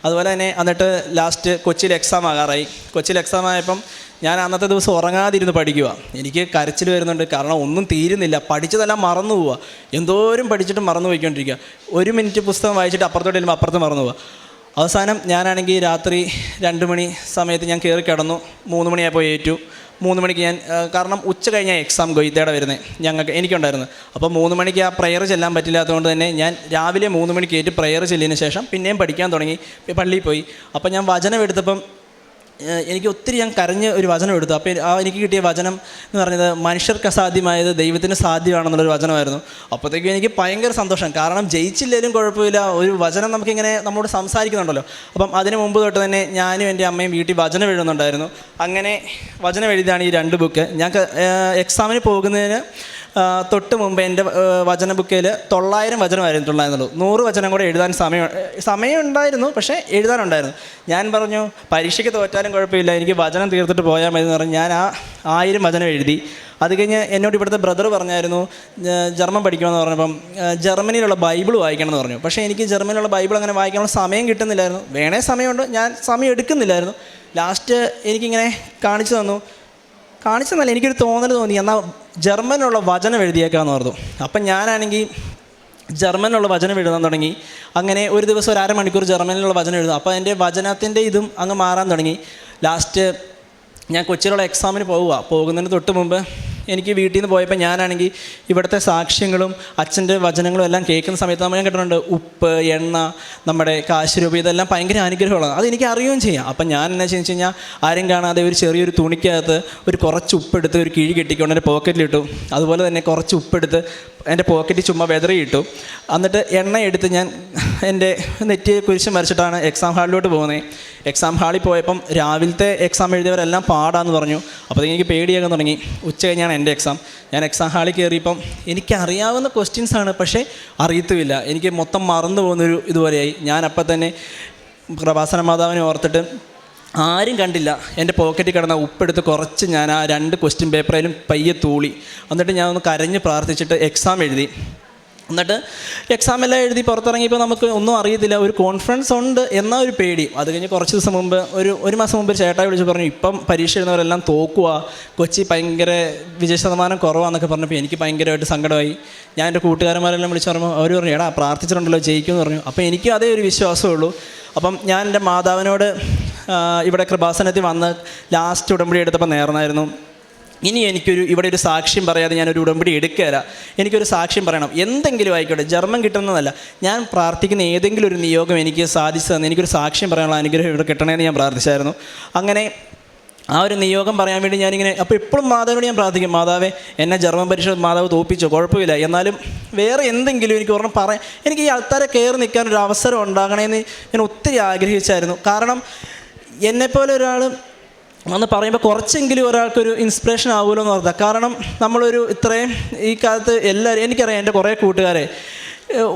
അതുപോലെ തന്നെ എന്നിട്ട് ലാസ്റ്റ് കൊച്ചിയിൽ എക്സാം ആകാറായി. കൊച്ചിയിൽ എക്സാം ആയപ്പം ഞാൻ അന്നത്തെ ദിവസം ഉറങ്ങാതിരുന്ന് പഠിക്കുക. എനിക്ക് കരച്ചിൽ വരുന്നുണ്ട്, കാരണം ഒന്നും തീരുന്നില്ല, പഠിച്ചതെല്ലാം മറന്നു പോവുക. എന്തോരം പഠിച്ചിട്ടും മറന്നു പോയിക്കൊണ്ടിരിക്കുക. 1 മിനിറ്റ് പുസ്തകം വായിച്ചിട്ട് അപ്പുറത്തോട്ട് ചെല്ലുമ്പോൾ അപ്പുറത്ത് മറന്നു പോവുക. അവസാനം ഞാനാണെങ്കിൽ രാത്രി 2 മണി സമയത്ത് ഞാൻ കയറി കിടന്നു. 3 മണിയായപ്പോൾ ഏറ്റു. 3 മണിക്ക് ഞാൻ, കാരണം ഉച്ച കഴിഞ്ഞാൽ എക്സാം ഗൊയ്തയുടെ വരുന്നത് എനിക്കുണ്ടായിരുന്നു. അപ്പോൾ 3 മണിക്ക് ആ പ്രയർ ചെല്ലാൻ പറ്റില്ലാത്തതുകൊണ്ട് തന്നെ ഞാൻ രാവിലെ 3 മണിക്ക് ഏറ്റു പ്രയർ ചെല്ലിയതിന് ശേഷം പിന്നെയും പഠിക്കാൻ തുടങ്ങി, പള്ളിയിൽ പോയി. അപ്പോൾ ഞാൻ വചനം എടുത്തപ്പം എനിക്ക് ഒത്തിരി ഞാൻ കരഞ്ഞ് ഒരു വചനം എടുത്തു. അപ്പോൾ എനിക്ക് കിട്ടിയ വചനം എന്ന് പറഞ്ഞത് മനുഷ്യർക്ക് അസാധ്യമായത് ദൈവത്തിന് സാധ്യമാണെന്നുള്ളൊരു വചനമായിരുന്നു. അപ്പോഴത്തേക്കും എനിക്ക് ഭയങ്കര സന്തോഷം, കാരണം ജയിച്ചില്ലെങ്കിലും കുഴപ്പമില്ല, ഒരു വചനം നമുക്കിങ്ങനെ നമ്മോട് സംസാരിക്കുന്നുണ്ടല്ലോ. അപ്പം അതിന് മുമ്പ് തൊട്ട് തന്നെ ഞാനും എൻ്റെ അമ്മയും വീട്ടിൽ വചനം എഴുതുന്നുണ്ടായിരുന്നു. അങ്ങനെ വചനം എഴുതിയാണ് ഈ 2 ബുക്ക്. ഞാൻ എക്സാമിന് പോകുന്നതിന് തൊട്ട് മുമ്പ് എൻ്റെ വചന ബുക്കിൽ 900 വചനമായിരുന്നുള്ളൂ. 100 വചനം കൂടെ എഴുതാൻ സമയം ഉണ്ടായിരുന്നു, പക്ഷേ എഴുതാനുണ്ടായിരുന്നു. ഞാൻ പറഞ്ഞു പരീക്ഷയ്ക്ക് തോറ്റാലും കുഴപ്പമില്ല, എനിക്ക് വചനം തീർത്തിട്ട് പോയാൽ മതി എന്ന് പറഞ്ഞ് ഞാൻ ആ 1000 വചനം എഴുതി. അത് കഴിഞ്ഞ് എന്നോട് ഇവിടുത്തെ ബ്രദർ പറഞ്ഞായിരുന്നു ജർമ്മൻ പഠിക്കുമെന്ന് പറഞ്ഞപ്പം ജർമ്മനിയിലുള്ള ബൈബിൾ വായിക്കണം എന്ന് പറഞ്ഞു. പക്ഷേ എനിക്ക് ജർമ്മനിയിലുള്ള ബൈബിൾ അങ്ങനെ വായിക്കാനുള്ള സമയം കിട്ടുന്നില്ലായിരുന്നു. വേണേ സമയമുണ്ട്, ഞാൻ സമയം എടുക്കുന്നില്ലായിരുന്നു. ലാസ്റ്റ് എനിക്കിങ്ങനെ കാണിച്ചെന്നല്ല എനിക്കൊരു തോന്നി, എന്നാൽ ജർമ്മനുള്ള വചനം എഴുതിയേക്കാമെന്ന് പറഞ്ഞു. അപ്പം ഞാനാണെങ്കിൽ ജർമ്മനിലുള്ള വചനം എഴുതാൻ തുടങ്ങി. അങ്ങനെ ഒരു ദിവസം ഒരു 1/2 മണിക്കൂർ ജർമ്മനിലുള്ള വചനം എഴുതും. അപ്പോൾ എൻ്റെ വചനത്തിൻ്റെ ഇതും അങ്ങ് മാറാൻ തുടങ്ങി. ലാസ്റ്റ് ഞാൻ കൊച്ചിയിലുള്ള എക്സാമിന് പോകുന്നതിന് തൊട്ട് മുമ്പ് എനിക്ക് വീട്ടിൽ നിന്ന് പോയപ്പോൾ ഞാനാണെങ്കിൽ ഇവിടുത്തെ സാക്ഷ്യങ്ങളും അച്ഛൻ്റെ വചനങ്ങളും എല്ലാം കേൾക്കുന്ന സമയത്ത് നമ്മൾ ഞാൻ കേട്ടിട്ടുണ്ട് ഉപ്പ്, എണ്ണ, നമ്മുടെ കാശുരൂപ, ഇതെല്ലാം ഭയങ്കര അനുഗ്രഹമുള്ളതാണ്. അതെനിക്ക് അറിയുകയും ചെയ്യാം. അപ്പം ഞാൻ എന്നാ വെച്ച് കഴിഞ്ഞാൽ ആരും കാണാതെ ഒരു ചെറിയൊരു തുണിക്കകത്ത് കുറച്ച് ഉപ്പെടുത്ത് ഒരു കിഴി കെട്ടിക്കൊണ്ട് എൻ്റെ പോക്കറ്റിലിട്ടു. അതുപോലെ തന്നെ കുറച്ച് ഉപ്പെടുത്ത് എൻ്റെ പോക്കറ്റിൽ ചുമ്മാ വെതറിയിട്ടു. എന്നിട്ട് എണ്ണ എടുത്ത് ഞാൻ എൻ്റെ നെറ്റിയെ കുരിശ് വരച്ചിട്ടാണ് എക്സാം ഹാളിലോട്ട് പോകുന്നത്. എക്സാം ഹാളിൽ പോയപ്പം രാവിലത്തെ എക്സാം എഴുതിയവരെല്ലാം പാടാന്ന് പറഞ്ഞു. അപ്പോൾ എനിക്ക് പേടിയാകാൻ തുടങ്ങി. ഉച്ച കഴിഞ്ഞാണ് എൻ്റെ എക്സാം. ഞാൻ എക്സാം ഹാളിൽ കയറിയപ്പം എനിക്കറിയാവുന്ന ക്വസ്റ്റ്യൻസാണ്, പക്ഷേ അറിയത്തുമില്ല. എനിക്ക് മൊത്തം മറന്നു പോകുന്നൊരു ഇതുപോലെയായി. ഞാൻ അപ്പം തന്നെ കൃപാസന മാതാവിനെ ഓർത്തിട്ട് ആരും കണ്ടില്ല, എൻ്റെ പോക്കറ്റിൽ കിടന്ന ഉപ്പെടുത്ത് കുറച്ച് ഞാൻ ആ 2 ക്വസ്റ്റ്യൻ പേപ്പറിലും പയ്യെ തൂളി. എന്നിട്ട് ഞാൻ ഒന്ന് കരഞ്ഞ് പ്രാർത്ഥിച്ചിട്ട് എക്സാം എഴുതി. എന്നിട്ട് എക്സാം എല്ലാം എഴുതി പുറത്തിറങ്ങിയപ്പോൾ നമുക്ക് ഒന്നും അറിയത്തില്ല. ഒരു കോൺഫിഡൻസ് ഉണ്ട് എന്നാൽ ഒരു പേടി. അത് കഴിഞ്ഞ് കുറച്ച് ദിവസം മുമ്പ് ഒരു മാസം മുമ്പ് ചേട്ടായി വിളിച്ച് പറഞ്ഞു, ഇപ്പം പരീക്ഷ എഴുതുന്നവരെല്ലാം തോക്കുക, കൊച്ചി ഭയങ്കര വിജയ ശതമാനം കുറവാന്നൊക്കെ പറഞ്ഞപ്പോൾ എനിക്ക് ഭയങ്കരമായിട്ട് സങ്കടമായി. ഞാൻ എൻ്റെ കൂട്ടുകാരന്മാരെല്ലാം വിളിച്ച് പറയുമ്പോൾ അവർ പറഞ്ഞു, എടാ പ്രാർത്ഥിച്ചിട്ടുണ്ടല്ലോ ജയിക്കുമെന്ന് പറഞ്ഞു. അപ്പോൾ എനിക്കും അതേ ഒരു വിശ്വാസമേ ഉള്ളൂ. അപ്പം ഞാൻ എൻ്റെ മാതാവിനോട് ഇവിടെ കൃപാസനത്തിൽ വന്ന് ലാസ്റ്റ് ഉടമ്പടി എടുത്തപ്പോൾ നേർന്നായിരുന്നു, ഇനി ഇവിടെ ഒരു സാക്ഷ്യം പറയാതെ ഞാനൊരു ഉടമ്പടി എടുക്കുകയില്ല. എനിക്കൊരു സാക്ഷ്യം പറയണം, എന്തെങ്കിലും ആയിക്കോട്ടെ, ജർമ്മൻ കിട്ടുന്നതല്ല, ഞാൻ പ്രാർത്ഥിക്കുന്ന ഏതെങ്കിലും ഒരു നിയോഗം എനിക്ക് സാധിച്ചു തന്നെ എനിക്കൊരു സാക്ഷ്യം പറയാനുള്ള അനുഗ്രഹം ഇവിടെ കിട്ടണമെന്ന് ഞാൻ പ്രാർത്ഥിച്ചായിരുന്നു. അങ്ങനെ ആ ഒരു നിയോഗം പറയാൻ വേണ്ടി ഞാനിങ്ങനെ അപ്പോൾ എപ്പോഴും മാതാവിനോട് ഞാൻ പ്രാർത്ഥിക്കും, മാതാവേ എന്നെ ജർമ്മൻ പരീക്ഷ മാതാവ് തോൽപ്പിച്ചോ, കുഴപ്പമില്ല, എന്നാലും വേറെ എന്തെങ്കിലും എനിക്ക് ഒരെണ്ണം പറയാൻ, എനിക്ക് ഈ ആൾക്കാരെ കയറി നിൽക്കാനൊരു അവസരം ഉണ്ടാകണമെന്ന് ഞാൻ ഒത്തിരി ആഗ്രഹിച്ചായിരുന്നു. കാരണം എന്നെപ്പോലെ ഒരാൾ വന്ന് പറയുമ്പോൾ കുറച്ചെങ്കിലും ഒരാൾക്കൊരു ഇൻസ്പിറേഷൻ ആവുമല്ലോ എന്ന് ഓർത്താൽ. കാരണം നമ്മളൊരു ഇത്രയും ഈ കാലത്ത് എല്ലാവരും, എനിക്കറിയാം എൻ്റെ കുറേ കൂട്ടുകാരെ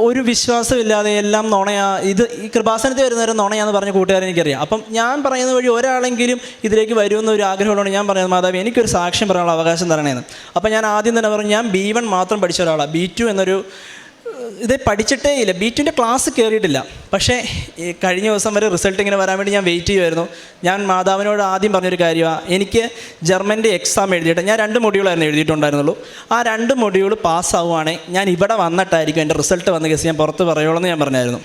ഒരു വിശ്വാസമില്ലാതെ എല്ലാം നുണയാ, ഈ കൃപാസനത്തിൽ വരുന്നവരും നുണയാന്ന് പറഞ്ഞ കൂട്ടുകാരെ എനിക്കറിയാം. അപ്പം ഞാൻ പറയുന്ന വഴി ഒരാളെങ്കിലും ഇതിലേക്ക് വരുമെന്ന് ഒരു ആഗ്രഹമുള്ളതുകൊണ്ട് ഞാൻ പറയുന്നത്, മാതാവ് എനിക്കൊരു സാക്ഷ്യം പറയാനുള്ള അവകാശം തരണേന്ന്. അപ്പം ഞാൻ ആദ്യം തന്നെ പറഞ്ഞു, ഞാൻ B1 മാത്രം പഠിച്ച ഒരാളാണ്. B2 എന്നൊരു ഇത് പഠിച്ചിട്ടേ ഇല്ല, B2ൻ്റെ ക്ലാസ് കയറിയിട്ടില്ല. പക്ഷേ കഴിഞ്ഞ ദിവസം വരെ റിസൾട്ട് ഇങ്ങനെ വരാൻ വേണ്ടി ഞാൻ വെയിറ്റ് ചെയ്യുമായിരുന്നു. ഞാൻ മാതാവിനോട് ആദ്യം പറഞ്ഞൊരു കാര്യമാണ്, എനിക്ക് ജർമ്മൻ്റെ എക്സാം എഴുതിയിട്ട് ഞാൻ 2 മൊഡ്യൂളായിരുന്നു എഴുതിയിട്ടുണ്ടായിരുന്നുള്ളൂ. ആ 2 മൊഡ്യൂൾ പാസ്സാവുകയാണെങ്കിൽ ഞാൻ ഇവിടെ വന്നിട്ടായിരിക്കും എൻ്റെ റിസൾട്ട് വന്ന കേസ് ഞാൻ പുറത്ത് പറയുള്ളൂ എന്ന് ഞാൻ പറഞ്ഞായിരുന്നു.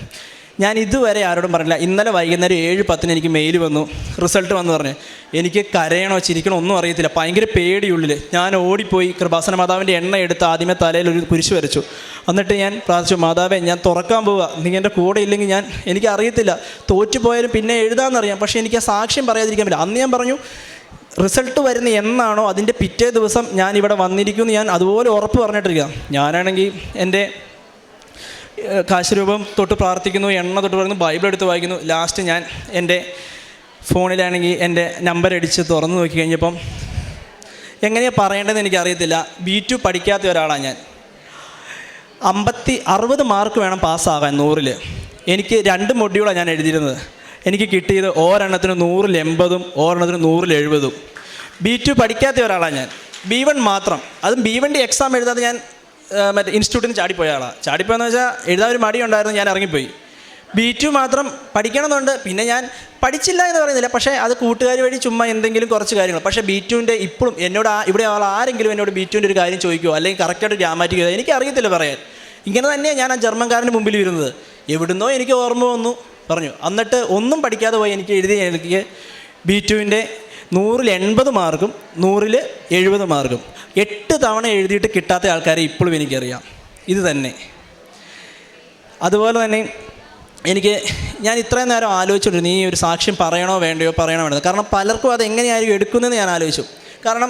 ഞാൻ ഇതുവരെ ആരോടും പറഞ്ഞില്ല. ഇന്നലെ വൈകുന്നേരം 7:10 എനിക്ക് മെയിൽ വന്നു, റിസൾട്ട് വന്നു പറഞ്ഞ്. എനിക്ക് കരയണോ ചിരിക്കണോ ഒന്നും അറിയത്തില്ല, ഭയങ്കര പേടിയുള്ളിൽ. ഞാൻ ഓടിപ്പോയി കൃപാസന മാതാവിൻ്റെ എണ്ണ എടുത്ത് ആദ്യമേ തലയിൽ ഒരു കുരിശ് വരച്ചു. എന്നിട്ട് ഞാൻ പ്രാർത്ഥിച്ചു, മാതാവേ ഞാൻ തുറക്കാൻ പോവുക, നിങ്ങൾ എൻ്റെ കൂടെ ഇല്ലെങ്കിൽ എനിക്കറിയത്തില്ല, തോറ്റുപോയാലും പിന്നെ എഴുതാമെന്നറിയാം, പക്ഷേ എനിക്ക് ആ സാക്ഷ്യം പറയാതിരിക്കാൻ പറ്റില്ല. അന്ന് ഞാൻ പറഞ്ഞു, റിസൾട്ട് വരുന്ന എന്നാണോ അതിൻ്റെ പിറ്റേ ദിവസം ഞാൻ ഇവിടെ വന്നിരിക്കുമെന്ന് ഞാൻ അതുപോലെ ഉറപ്പ് പറഞ്ഞിട്ടിരിക്കുക. ഞാനാണെങ്കിൽ എൻ്റെ കാശുരൂപം തൊട്ട് പ്രാർത്ഥിക്കുന്നു, എണ്ണ തൊട്ട് പറയുന്നു, ബൈബിൾ എടുത്ത് വായിക്കുന്നു. ലാസ്റ്റ് ഞാൻ എൻ്റെ ഫോണിലാണെങ്കിൽ എൻ്റെ നമ്പർ അടിച്ച് തുറന്നു നോക്കി കഴിഞ്ഞപ്പം എങ്ങനെയാണ് പറയേണ്ടതെന്ന് എനിക്കറിയത്തില്ല. B2 പഠിക്കാത്ത ഒരാളാണ് ഞാൻ. 60 മാർക്ക് വേണം പാസ്സാകാൻ 100-ൽ. എനിക്ക് 2 മൊഡ്യൂളാണ് ഞാൻ എഴുതിയിരുന്നത്. എനിക്ക് കിട്ടിയത് ഒരെണ്ണത്തിന് 100-ൽ 80-ഉം ഒരെണ്ണത്തിന് 100-ൽ 70-ഉം. B2 പഠിക്കാത്ത ഒരാളാണ് ഞാൻ. B1 മാത്രം, അതും B1ൻ്റെ എക്സാം എഴുതാതെ ഞാൻ മറ്റേ ഇൻസ്റ്റിറ്റ്യൂട്ടിന് ചാടിപ്പോയ ആളാണ്. ചാടിപ്പോയെന്ന് വെച്ചാൽ എഴുതാൻ ഒരു മടിയുണ്ടായിരുന്നു, ഞാൻ ഇറങ്ങിപ്പോയി. B2 മാത്രം പഠിക്കണമെന്നുണ്ട്. പിന്നെ ഞാൻ പഠിച്ചില്ല എന്ന് പറയുന്നില്ല, പക്ഷേ അത് കൂട്ടുകാർ വഴി ചുമ്മാ എന്തെങ്കിലും കുറച്ച് കാര്യങ്ങൾ. പക്ഷേ B2ൻ്റെ ഇപ്പോഴും എന്നോട് ഇവിടെ ആരെങ്കിലും എന്നോട് B2ൻ്റെ ഒരു കാര്യം ചോദിക്കുമോ, അല്ലെങ്കിൽ കറക്റ്റായിട്ട് ഗ്രാമാറ്റിക് ചെയ്താൽ എനിക്കറിയത്തില്ല പറയാൻ. ഇങ്ങനെ തന്നെയാണ് ഞാൻ ആ ജർമ്മൻകാരൻ്റെ മുമ്പിൽ ഇരുന്നത്. എവിടുന്നോ എനിക്ക് ഓർമ്മ വന്നു പറഞ്ഞു. എന്നിട്ട് ഒന്നും പഠിക്കാതെ പോയി എനിക്ക് എനിക്ക് B2ൻ്റെ 100-ൽ 80 മാർക്കും 100-ൽ 70 മാർക്കും 8 തവണ എഴുതിയിട്ട് കിട്ടാത്ത ആൾക്കാരെ ഇപ്പോഴും എനിക്കറിയാം. ഇത് തന്നെ. അതുപോലെ തന്നെ ഞാൻ ഇത്രയും നേരം ആലോചിച്ചിട്ടുണ്ട്, നീ ഒരു സാക്ഷ്യം പറയണോ വേണ്ടയോ വേണ്ടത്. കാരണം പലർക്കും അത് എങ്ങനെയായിരിക്കും എടുക്കുന്നതെന്ന് ഞാൻ ആലോചിച്ചു. കാരണം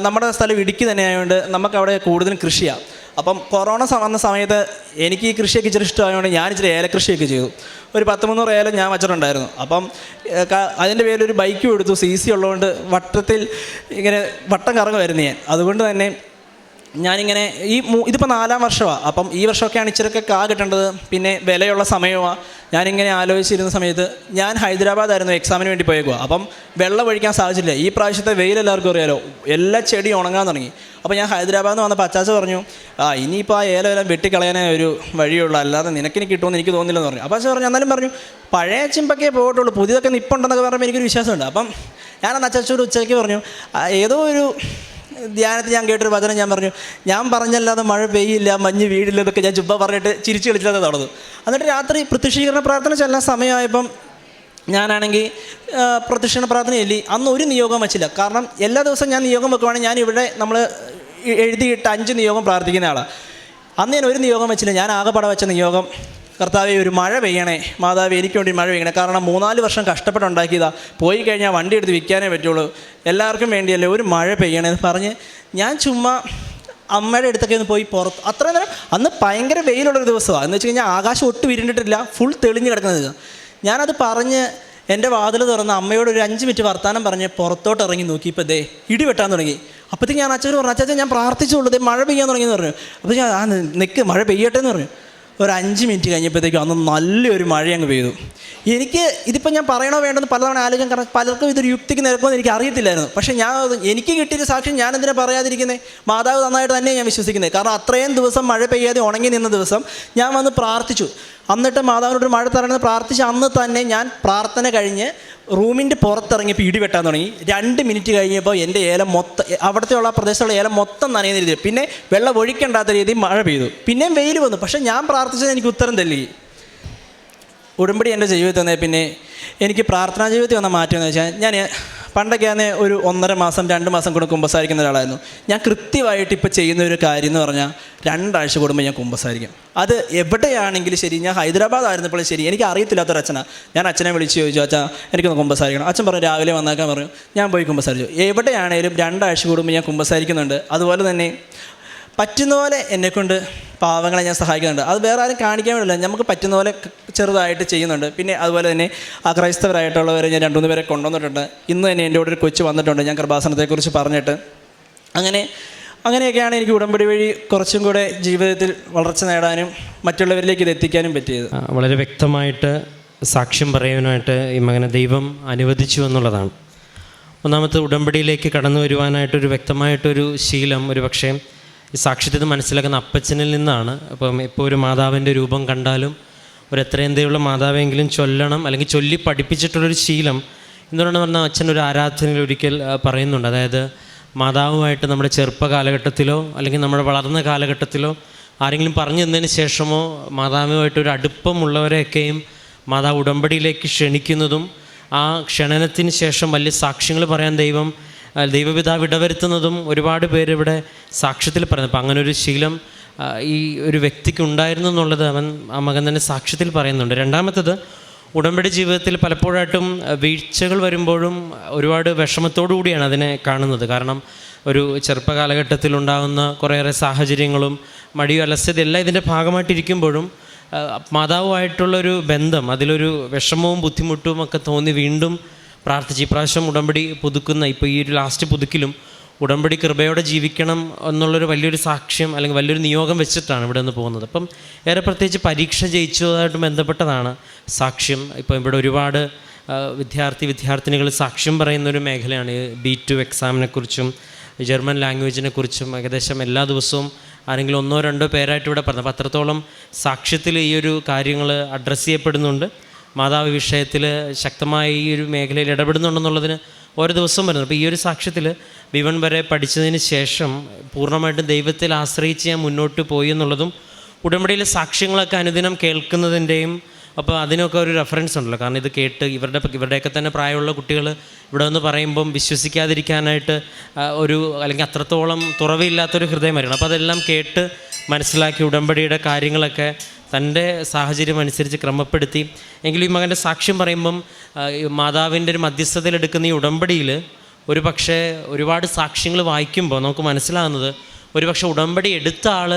നമ്മുടെ സ്ഥലം ഇടുക്കി തന്നെ ആയതുകൊണ്ട് നമുക്കവിടെ കൂടുതലും കൃഷിയാണ്. അപ്പം കൊറോണ വന്ന സമയത്ത് എനിക്ക് ഈ കൃഷിയൊക്കെ ഇച്ചിരി ഇഷ്ടമായതുകൊണ്ട് ഞാൻ ഇച്ചിരി ഏലക്കൃഷിയൊക്കെ ചെയ്തു. ഒരു 10-300 ഏലം ഞാൻ വച്ചിട്ടുണ്ടായിരുന്നു. അപ്പം അതിൻ്റെ പേരിലൊരു ബൈക്കും എടുത്തു. CC ഉള്ളതുകൊണ്ട് വട്ടത്തിൽ ഇങ്ങനെ വട്ടം കറങ്ങുമായിരുന്നു ഞാൻ. അതുകൊണ്ട് തന്നെ ഞാനിങ്ങനെ ഇതിപ്പോൾ 4-ാം വർഷമാണ്. അപ്പം ഈ വർഷമൊക്കെയാണ് ഇച്ചിരൊക്കെ കിട്ടേണ്ടത്, പിന്നെ വിലയുള്ള സമയമാണ്. ഞാനിങ്ങനെ ആലോചിച്ചിരുന്ന സമയത്ത് ഞാൻ ഹൈദരാബാദായിരുന്നു എക്സാമിന് വേണ്ടി പോയേക്കുക. അപ്പം വെള്ളം ഒഴിക്കാൻ സാധിച്ചില്ല. ഈ പ്രാവശ്യത്തെ വെയിൽ എല്ലാവർക്കും അറിയാലോ, എല്ലാ ചെടിയും ഉണങ്ങാൻ തുടങ്ങി. അപ്പോൾ ഞാൻ ഹൈദരാബാദിൽ നിന്ന് വന്നപ്പോൾ അച്ചാച്ച പറഞ്ഞു, ഇനിയിപ്പോൾ ആ ഏലം വെട്ടിക്കളയാനേ ഒരു വഴിയുള്ളൂ, അല്ലാതെ നിനക്കിനി കിട്ടുമെന്ന് എനിക്ക് തോന്നില്ലെന്ന് പറഞ്ഞു. അപ്പോൾ അച്ഛൻ പറഞ്ഞു, എന്നാലും പറഞ്ഞു പഴയ ചിമ്പൊക്കെ പോയിട്ടുള്ളൂ, പുതിയതൊക്കെ നിപ്പുണ്ടെന്നൊക്കെ പറയുമ്പോൾ എനിക്കൊരു വിശ്വാസമുണ്ട്. അപ്പം ഞാനന്ന് അച്ചാച്ചോട് ഉച്ചയ്ക്ക് പറഞ്ഞു, ഏതോ ഒരു ധ്യാനത്തിൽ ഞാൻ കേട്ടൊരു വചനം ഞാൻ പറഞ്ഞു, ഞാൻ പറഞ്ഞല്ലാതെ മഴ പെയ്യില്ല, മഞ്ഞ് വീഴില്ല എന്നൊക്കെ ഞാൻ ചുമ്മാ പറഞ്ഞിട്ട് ചിരിച്ച് കളിച്ചാൽ നടന്നു. എന്നിട്ട് രാത്രി പ്രത്യക്ഷീകരണ പ്രാർത്ഥന ചെല്ലാൻ സമയമായപ്പം ഞാനാണെങ്കിൽ പ്രത്യക്ഷീകരണ പ്രാർത്ഥന ചൊല്ലി. അന്ന് ഒരു നിയോഗം വച്ചില്ല. കാരണം എല്ലാ ദിവസവും ഞാൻ നിയോഗം വെക്കുവാണെങ്കിൽ ഞാൻ ഇവിടെ നമ്മൾ എഴുതിയിട്ട് 5 നിയോഗം പ്രാർത്ഥിക്കുന്ന ആളാണ്. അന്ന് ഞാൻ ഒരു നിയോഗം വെച്ചില്ല. ഞാൻ ആകെപ്പാടെ വെച്ച നിയോഗം, കർത്താവേ ഒരു മഴ പെയ്യണേ, മാതാവേ എനിക്ക് വേണ്ടി മഴ പെയ്യണേ. കാരണം 3-4 വർഷം കഷ്ടപ്പെട്ടുണ്ടാക്കിയതാണ്, പോയി കഴിഞ്ഞാൽ വണ്ടി എടുത്ത് വിൽക്കാനേ പറ്റുള്ളൂ, എല്ലാവർക്കും വേണ്ടിയല്ലേ, ഒരു മഴ പെയ്യണേ എന്ന് പറഞ്ഞ് ഞാൻ ചുമ്മാ അമ്മയുടെ അടുത്തൊക്കെ ഒന്ന് പോയി പുറത്ത്. അത്രയും നേരം അന്ന് ഭയങ്കര വെയിലുള്ളൊരു ദിവസമാണ്. എന്ന് വെച്ച് കഴിഞ്ഞാൽ ആകാശം ഒട്ടും ഇരുണ്ടിട്ടില്ല, ഫുൾ തെളിഞ്ഞ് കിടക്കുന്നത്. ഞാനത് പറഞ്ഞ് എൻ്റെ വാതിൽ തുറന്ന് അമ്മയോട് ഒരു 5 മിനിറ്റ് വർത്താനം പറഞ്ഞ് പുറത്തോട്ട് ഇറങ്ങി നോക്കി. ഇപ്പോൾ ദേ ഇടി വെട്ടാൻ തുടങ്ങി. അപ്പോഴത്തേക്ക് ഞാൻ അച്ഛനോട് പറഞ്ഞു, അച്ഛൻ ഞാൻ പ്രാർത്ഥിച്ചുള്ളൂ, ദേ മഴ പെയ്യാൻ തുടങ്ങിയെന്ന് പറഞ്ഞു. അപ്പോൾ ഞാൻ നിൽക്ക്, മഴ പെയ്യട്ടെ എന്ന് പറഞ്ഞു. ഒരു 5 മിനിറ്റ് കഴിഞ്ഞപ്പോഴത്തേക്കും അന്ന് നല്ലൊരു മഴ അങ്ങ് പെയ്തു. എനിക്ക് ഇതിപ്പോൾ ഞാൻ പറയണോ വേണ്ടെന്ന് പലതവണ ആലോചിക്കാൻ, കാരണം പലർക്കും ഇതൊരു യുക്തിക്ക് നിരക്കുമെന്ന് എനിക്ക് അറിയത്തില്ലായിരുന്നു. പക്ഷേ എനിക്ക് കിട്ടിയൊരു സാക്ഷ്യം ഞാൻ എന്തിനാ പറയാതിരിക്കുന്നത്? മാതാവ് നന്നായിട്ട് തന്നെ ഞാൻ വിശ്വസിക്കുന്നത്. കാരണം അത്രയും ദിവസം മഴ പെയ്യാതെ ഉണങ്ങി നിന്ന ദിവസം ഞാൻ വന്ന് പ്രാർത്ഥിച്ചു. എന്നിട്ട് മാതാവിനോട് മഴ തരണമെന്ന് പ്രാർത്ഥിച്ച് അന്ന് തന്നെ ഞാൻ പ്രാർത്ഥന കഴിഞ്ഞ് റൂമിൻ്റെ പുറത്തിറങ്ങിയപ്പോൾ ഇടി വെട്ടാൻ തുടങ്ങി. 2 മിനിറ്റ് കഴിഞ്ഞപ്പോൾ എൻ്റെ ഏലം മൊത്തം, അവിടുത്തെ പ്രദേശത്തുള്ള ഏലം മൊത്തം നനയുന്ന രീതിയിൽ, പിന്നെ വെള്ളം ഒഴിക്കേണ്ടാത്ത രീതിയിൽ മഴ പെയ്തു. പിന്നെയും വെയിൽ വന്നു. പക്ഷേ ഞാൻ പ്രാർത്ഥിച്ചത് എനിക്ക് ഉത്തരം തല്ലി. ഉടമ്പടി എൻ്റെ ജീവിതത്തിൽ വന്നേ പിന്നെ എനിക്ക് പ്രാർത്ഥനാ ജീവിതത്തിൽ വന്ന മാറ്റം എന്ന് വെച്ചാൽ, ഞാൻ പണ്ടൊക്കെ ഒരു 1.5 മാസം 2 മാസം കൂടെ കുമ്പസാരിക്കുന്ന ഒരാളായിരുന്നു. ഞാൻ കൃത്യമായിട്ട് ഇപ്പോൾ ചെയ്യുന്ന ഒരു കാര്യം എന്ന് പറഞ്ഞാൽ 2 ആഴ്ച കൂടുമ്പോൾ ഞാൻ കുമ്പസാരിക്കും. അത് എവിടെയാണെങ്കിലും ശരി. ഞാൻ ഹൈദരാബാദ് ആയിരുന്നപ്പോൾ ശരി, എനിക്ക് അറിയത്തില്ലാത്തൊരച്ഛനാണ്. ഞാൻ അച്ഛനെ വിളിച്ച് ചോദിച്ചു, അച്ഛാ എനിക്കൊന്ന് കുമ്പസാരിക്കണം. അച്ഛൻ പറഞ്ഞു രാവിലെ വന്നേക്കാൻ പറഞ്ഞു. ഞാൻ പോയി കുമ്പസാരിച്ചു. എവിടെയാണേലും 2 ആഴ്ച കൂടുമ്പോൾ ഞാൻ കുമ്പസാരിക്കുന്നുണ്ട്. അതുപോലെ തന്നെ പറ്റുന്ന പോലെ എന്നെക്കൊണ്ട് പാവങ്ങളെ ഞാൻ സഹായിക്കുന്നുണ്ട്. അത് വേറെ ആരും കാണിക്കാൻ വേണ്ടില്ല, നമുക്ക് പറ്റുന്ന പോലെ ചെറുതായിട്ട് ചെയ്യുന്നുണ്ട്. പിന്നെ അതുപോലെ തന്നെ ക്രൈസ്തവരായിട്ടുള്ളവരെ ഞാൻ 2-3 പേരെ കൊണ്ടുവന്നിട്ടുണ്ട്. ഇന്ന് തന്നെ എൻ്റെ കൂടെ ഒരു കൊച്ചു വന്നിട്ടുണ്ട്, ഞാൻ കൃപാസനത്തെക്കുറിച്ച് പറഞ്ഞിട്ട്. അങ്ങനെയൊക്കെയാണ് എനിക്ക് ഉടമ്പടി വഴി കുറച്ചും കൂടെ ജീവിതത്തിൽ വളർച്ച നേടാനും മറ്റുള്ളവരിലേക്ക് ഇത് എത്തിക്കാനും പറ്റിയത്. വളരെ വ്യക്തമായിട്ട് സാക്ഷ്യം പറയാനായിട്ട് ഈ മകനെ ദൈവം അനുവദിച്ചു എന്നുള്ളതാണ്. ഒന്നാമത്തെ ഉടമ്പടിയിലേക്ക് കടന്നു വരുവാനായിട്ടൊരു വ്യക്തമായിട്ടൊരു ശീലം ഒരു പക്ഷേ ഈ സാക്ഷ്യത്തിൽ മനസ്സിലാക്കുന്ന അപ്പച്ചനിൽ നിന്നാണ്. അപ്പം ഇപ്പോൾ ഒരു മാതാവിൻ്റെ രൂപം കണ്ടാലും ഒരു എത്രയും ദയുള്ള മാതാവെങ്കിലും ചൊല്ലണം, അല്ലെങ്കിൽ ചൊല്ലി പഠിപ്പിച്ചിട്ടുള്ളൊരു ശീലം എന്തുകൊണ്ടെന്ന് പറഞ്ഞാൽ അച്ഛൻ ഒരു ആരാധനയിൽ ഒരിക്കൽ പറയുന്നുണ്ട്. അതായത് മാതാവുമായിട്ട് നമ്മുടെ ചെറുപ്പ കാലഘട്ടത്തിലോ അല്ലെങ്കിൽ നമ്മുടെ വളർന്ന കാലഘട്ടത്തിലോ ആരെങ്കിലും പറഞ്ഞു തന്നതിന് ശേഷമോ മാതാവുമായിട്ടൊരു അടുപ്പമുള്ളവരെയൊക്കെയും മാതാവ് ഉടമ്പടിയിലേക്ക് ക്ഷണിക്കുന്നതും ആ ക്ഷണനത്തിന് ശേഷം വലിയ സാക്ഷ്യങ്ങൾ പറയാൻ ദൈവപിതാവ് ഇടവരുത്തുന്നതും ഒരുപാട് പേര് ഇവിടെ സാക്ഷ്യത്തിൽ പറയുന്നത്. അപ്പം അങ്ങനെ ഒരു ശീലം ഈ ഒരു വ്യക്തിക്ക് ഉണ്ടായിരുന്നു എന്നുള്ളത് ആ മകൻ തന്നെ സാക്ഷ്യത്തിൽ പറയുന്നുണ്ട്. രണ്ടാമത്തത്, ഉടമ്പടി ജീവിതത്തിൽ പലപ്പോഴായിട്ടും വീഴ്ചകൾ വരുമ്പോഴും ഒരുപാട് വിഷമത്തോടു കൂടിയാണ് അതിനെ കാണുന്നത്. കാരണം ഒരു ചെറുപ്പ കാലഘട്ടത്തിലുണ്ടാകുന്ന കുറേയേറെ സാഹചര്യങ്ങളും മടിയും അലസ്യത എല്ലാം ഇതിൻ്റെ ഭാഗമായിട്ടിരിക്കുമ്പോഴും മാതാവുമായിട്ടുള്ളൊരു ബന്ധം, അതിലൊരു വിഷമവും ബുദ്ധിമുട്ടും ഒക്കെ തോന്നി വീണ്ടും പ്രാർത്ഥിച്ച് ഇപ്രാവശ്യം ഉടമ്പടി പുതുക്കുന്ന, ഇപ്പോൾ ഈ ഒരു ലാസ്റ്റ് പുതുക്കിലും ഉടമ്പടി കൃപയോടെ ജീവിക്കണം എന്നുള്ളൊരു വലിയൊരു സാക്ഷ്യം അല്ലെങ്കിൽ വലിയൊരു നിയോഗം വെച്ചിട്ടാണ് ഇവിടെ നിന്ന് പോകുന്നത്. അപ്പം ഏറെ പ്രത്യേകിച്ച് പരീക്ഷ ജയിച്ചതായിട്ട് ബന്ധപ്പെട്ടതാണ് സാക്ഷ്യം. ഇപ്പം ഇവിടെ ഒരുപാട് വിദ്യാർത്ഥിനികൾ സാക്ഷ്യം പറയുന്നൊരു മേഖലയാണ്. B2 എക്സാമിനെക്കുറിച്ചും ജർമ്മൻ ലാംഗ്വേജിനെ കുറിച്ചും ഏകദേശം എല്ലാ ദിവസവും ആരെങ്കിലും 1-2 പേരായിട്ട് ഇവിടെ പറഞ്ഞു. അപ്പോൾ അത്രത്തോളം സാക്ഷ്യത്തിൽ ഈ ഒരു കാര്യങ്ങൾ അഡ്രസ്സ് ചെയ്യപ്പെടുന്നുണ്ട്. മാതാവ് വിഷയത്തിൽ ശക്തമായി ഈ ഒരു മേഖലയിൽ ഇടപെടുന്നുണ്ടെന്നുള്ളതിന് ഓരോ ദിവസവും വരുന്നത്. അപ്പോൾ ഈ ഒരു സാക്ഷ്യത്തിൽ B1 വരെ പഠിച്ചതിന് ശേഷം പൂർണ്ണമായിട്ടും ദൈവത്തിൽ ആശ്രയിച്ച് ഞാൻ മുന്നോട്ട് പോയി എന്നുള്ളതും ഉടമ്പടിയിലെ സാക്ഷ്യങ്ങളൊക്കെ അനുദിനം കേൾക്കുന്നതിൻ്റെയും അപ്പോൾ അതിനൊക്കെ ഒരു റെഫറൻസ് ഉണ്ടല്ലോ. കാരണം ഇത് കേട്ട് ഇവരുടെയൊക്കെ തന്നെ പ്രായമുള്ള കുട്ടികൾ ഇവിടെ നിന്ന് പറയുമ്പം വിശ്വസിക്കാതിരിക്കാനായിട്ട് അല്ലെങ്കിൽ അത്രത്തോളം തുറവില്ലാത്തൊരു ഹൃദയമായിരിക്കണം. അപ്പോൾ അതെല്ലാം കേട്ട് മനസ്സിലാക്കി ഉടമ്പടിയുടെ കാര്യങ്ങളൊക്കെ തൻ്റെ സാഹചര്യം അനുസരിച്ച് ക്രമപ്പെടുത്തി. എങ്കിലും ഈ മകൻ്റെ സാക്ഷ്യം പറയുമ്പം മാതാവിൻ്റെ ഒരു മധ്യസ്ഥതയിലെടുക്കുന്ന ഈ ഉടമ്പടിയിൽ ഒരു പക്ഷേ ഒരുപാട് സാക്ഷ്യങ്ങൾ വായിക്കുമ്പോൾ നമുക്ക് മനസ്സിലാകുന്നത് ഒരു പക്ഷേ ഉടമ്പടി എടുത്ത ആൾ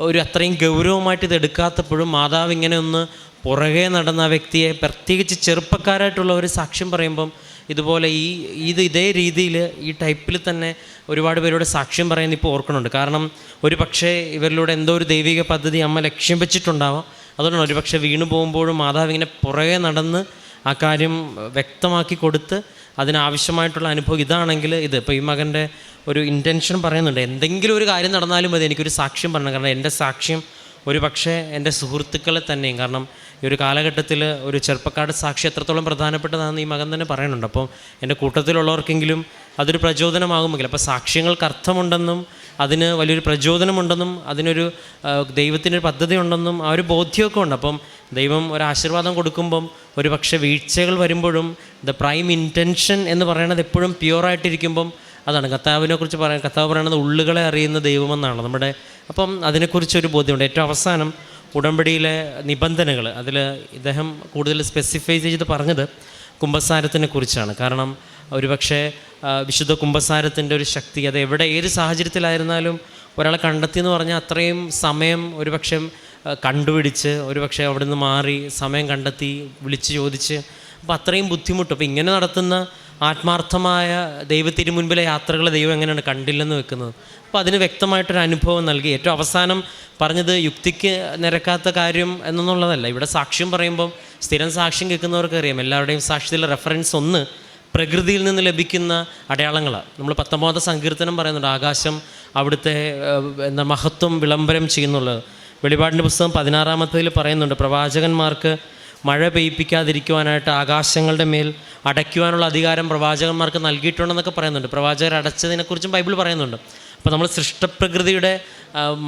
ഒരു അത്രയും ഗൗരവമായിട്ട് ഇത് എടുക്കാത്തപ്പോഴും മാതാവ് ഇങ്ങനെ ഒന്ന് പുറകെ നടന്ന ആ വ്യക്തിയെ, പ്രത്യേകിച്ച് ചെറുപ്പക്കാരായിട്ടുള്ള ഒരു സാക്ഷ്യം പറയുമ്പം ഇതുപോലെ ഇതേ രീതിയിൽ ഈ ടൈപ്പിൽ തന്നെ ഒരുപാട് പേരോട് സാക്ഷ്യം പറയുന്നത് ഇപ്പോൾ ഓർക്കണുണ്ട്. കാരണം ഒരു പക്ഷേ ഇവരിലൂടെ എന്തോ ഒരു ദൈവിക പദ്ധതി അമ്മ ലക്ഷ്യം വെച്ചിട്ടുണ്ടാവാം. അതുകൊണ്ടാണ് ഒരു പക്ഷേ വീണു പോകുമ്പോഴും മാതാവ് ഇങ്ങനെ പുറകെ നടന്ന് ആ കാര്യം വ്യക്തമാക്കി കൊടുത്ത് അതിനാവശ്യമായിട്ടുള്ള അനുഭവം ഇതാണെങ്കിൽ ഇത്. ഇപ്പോൾ ഈ മകൻ്റെ ഒരു ഇൻറ്റൻഷൻ പറയുന്നുണ്ട്, എന്തെങ്കിലും ഒരു കാര്യം നടന്നാലും മതി എനിക്കൊരു സാക്ഷ്യം പറയണം. കാരണം എൻ്റെ സാക്ഷ്യം ഒരു പക്ഷേ എൻ്റെ സുഹൃത്തുക്കളെ തന്നെയും, കാരണം ഈ ഒരു കാലഘട്ടത്തിൽ ഒരു ചെറുപ്പക്കാരുടെ സാക്ഷി എത്രത്തോളം പ്രധാനപ്പെട്ടതാണെന്ന് ഈ മകൻ തന്നെ പറയുന്നുണ്ട്. അപ്പോൾ എൻ്റെ കൂട്ടത്തിലുള്ളവർക്കെങ്കിലും അതൊരു പ്രചോദനമാകുമെങ്കിൽ, അപ്പോൾ സാക്ഷ്യങ്ങൾക്ക് അർത്ഥമുണ്ടെന്നും അതിന് വലിയൊരു പ്രചോദനമുണ്ടെന്നും അതിനൊരു ദൈവത്തിനൊരു പദ്ധതി ഉണ്ടെന്നും ആ ഒരു ബോധ്യമൊക്കെ ഉണ്ട്. അപ്പം ദൈവം ഒരു ആശീർവാദം കൊടുക്കുമ്പം ഒരു പക്ഷേ വീഴ്ചകൾ വരുമ്പോഴും ദ പ്രൈം ഇൻറ്റൻഷൻ എന്ന് പറയുന്നത് എപ്പോഴും പ്യുവറായിട്ടിരിക്കുമ്പം അതാണ് കർത്താവിനെക്കുറിച്ച് കർത്താവ് പറയുന്നത് ഉള്ളുകളെ അറിയുന്ന ദൈവമെന്നാണ് നമ്മുടെ. അപ്പം അതിനെക്കുറിച്ചൊരു ബോധ്യമുണ്ട്. ഏറ്റവും അവസാനം ഉടമ്പടിയിലെ നിബന്ധനകൾ, അതിൽ ഇദ്ദേഹം കൂടുതൽ സ്പെസിഫൈ ചെയ്ത് പറഞ്ഞത് കുമ്പസാരത്തിനെ കുറിച്ചാണ്. കാരണം ഒരുപക്ഷെ വിശുദ്ധ കുമ്പസാരത്തിൻ്റെ ഒരു ശക്തി അത് ഏത് സാഹചര്യത്തിലായിരുന്നാലും ഒരാളെ കണ്ടെത്തി എന്ന് പറഞ്ഞാൽ അത്രയും സമയം ഒരുപക്ഷെ കണ്ടുപിടിച്ച് ഒരുപക്ഷെ അവിടെ നിന്ന് മാറി സമയം കണ്ടെത്തി വിളിച്ച് ചോദിച്ച്, അപ്പോൾ അത്രയും ബുദ്ധിമുട്ട്. അപ്പോൾ ഇങ്ങനെ നടത്തുന്ന ആത്മാർത്ഥമായ ദൈവത്തിന് മുൻപിലെ യാത്രകളെ ദൈവം എങ്ങനെയാണ് കണ്ടില്ലെന്ന് വെക്കുന്നത്? അപ്പോൾ അതിന് വ്യക്തമായിട്ടൊരു അനുഭവം നൽകി. ഏറ്റവും അവസാനം പറഞ്ഞത് യുക്തിക്ക് നിരക്കാത്ത കാര്യം എന്നുള്ളതല്ല. ഇവിടെ സാക്ഷ്യം പറയുമ്പം സ്ഥിരം സാക്ഷ്യം കേൾക്കുന്നവർക്ക് അറിയാം, എല്ലാവരുടെയും സാക്ഷ്യത്തിലെ റെഫറൻസ് ഒന്ന് പ്രകൃതിയിൽ നിന്ന് ലഭിക്കുന്ന അടയാളങ്ങളാണ്. നമ്മൾ 19 സങ്കീർത്തനം പറയുന്നുണ്ട്, ആകാശം അവിടുത്തെ മഹത്വം വിളംബരം ചെയ്യുന്നുള്ളത്. വെളിപാടിൻ്റെ പുസ്തകം 16-ൽ പറയുന്നുണ്ട്, പ്രവാചകന്മാർക്ക് മഴ പെയ്യിപ്പിക്കാതിരിക്കുവാനായിട്ട് ആകാശങ്ങളുടെ മേൽ അടയ്ക്കുവാനുള്ള അധികാരം പ്രവാചകന്മാർക്ക് നൽകിയിട്ടുണ്ടെന്നൊക്കെ പറയുന്നുണ്ട്. പ്രവാചകർ അടച്ചതിനെക്കുറിച്ചും ബൈബിൾ പറയുന്നുണ്ട്. അപ്പോൾ നമ്മൾ സൃഷ്ടപ്രകൃതിയുടെ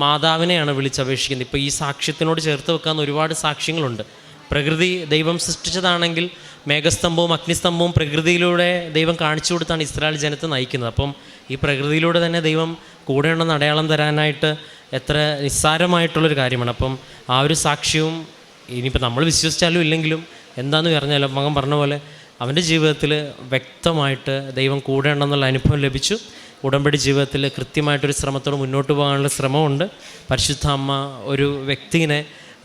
മാതാവിനെയാണ് വിളിച്ചപേക്ഷിക്കുന്നത്. ഇപ്പോൾ ഈ സാക്ഷ്യത്തിനോട് ചേർത്ത് വെക്കാൻ ഒരുപാട് സാക്ഷ്യങ്ങളുണ്ട്. പ്രകൃതി ദൈവം സൃഷ്ടിച്ചതാണെങ്കിൽ മേഘസ്തംഭവും അഗ്നിസ്തംഭവും പ്രകൃതിയിലൂടെ ദൈവം കാണിച്ചു കൊടുത്താണ് ഇസ്രായേൽ ജനത്തെ നയിക്കുന്നത്. അപ്പം ഈ പ്രകൃതിയിലൂടെ തന്നെ ദൈവം കൂടെയുണ്ടെന്ന് അടയാളം തരാനായിട്ട് എത്ര നിസ്സാരമായിട്ടുള്ളൊരു കാര്യമാണ്. അപ്പം ആ ഒരു സാക്ഷ്യവും ഇനിയിപ്പോൾ നമ്മൾ വിശ്വസിച്ചാലും ഇല്ലെങ്കിലും എന്താണെന്ന് പറഞ്ഞാലും മകൻ പറഞ്ഞ പോലെ അവൻ്റെ ജീവിതത്തിൽ വ്യക്തമായിട്ട് ദൈവം കൂടെയുണ്ടെന്നുള്ള അനുഭവം ലഭിച്ചു. ഉടമ്പടി ജീവിതത്തിൽ കൃത്യമായിട്ടൊരു ശ്രമത്തോടെ മുന്നോട്ട് പോകാനുള്ള ശ്രമമുണ്ട്. പരിശുദ്ധ അമ്മ ഒരു വ്യക്തിയെ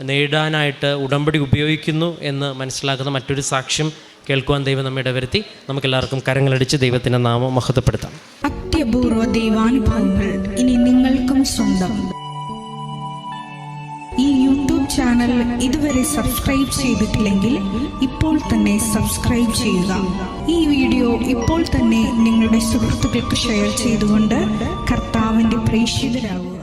നേടാനായിട്ട് ഉടമ്പടി ഉപയോഗിക്കുന്നു എന്ന് മനസ്സിലാക്കുന്ന മറ്റൊരു സാക്ഷ്യം കേൾക്കുവാൻ ദൈവം നമ്മെ ഇടവരുത്തി. നമുക്കെല്ലാവർക്കും കരങ്ങളടിച്ച് ദൈവത്തിൻ്റെ നാമം മഹത്വപ്പെടുത്താം. അത്യപൂർവ ദൈവാനുഭവങ്ങൾ ഇനി നിങ്ങൾക്കും സ്വന്തം. ഈ യൂട്യൂബ് ചാനൽ ഇതുവരെ സബ്സ്ക്രൈബ് ചെയ്തിട്ടില്ലെങ്കിൽ ഇപ്പോൾ തന്നെ സബ്സ്ക്രൈബ് ചെയ്യുക. ഈ വീഡിയോ ഇപ്പോൾ തന്നെ നിങ്ങളുടെ സുഹൃത്തുക്കൾക്ക് ഷെയർ ചെയ്തുകൊണ്ട് കർത്താവിൻ്റെ പ്രേക്ഷിതരാകുക.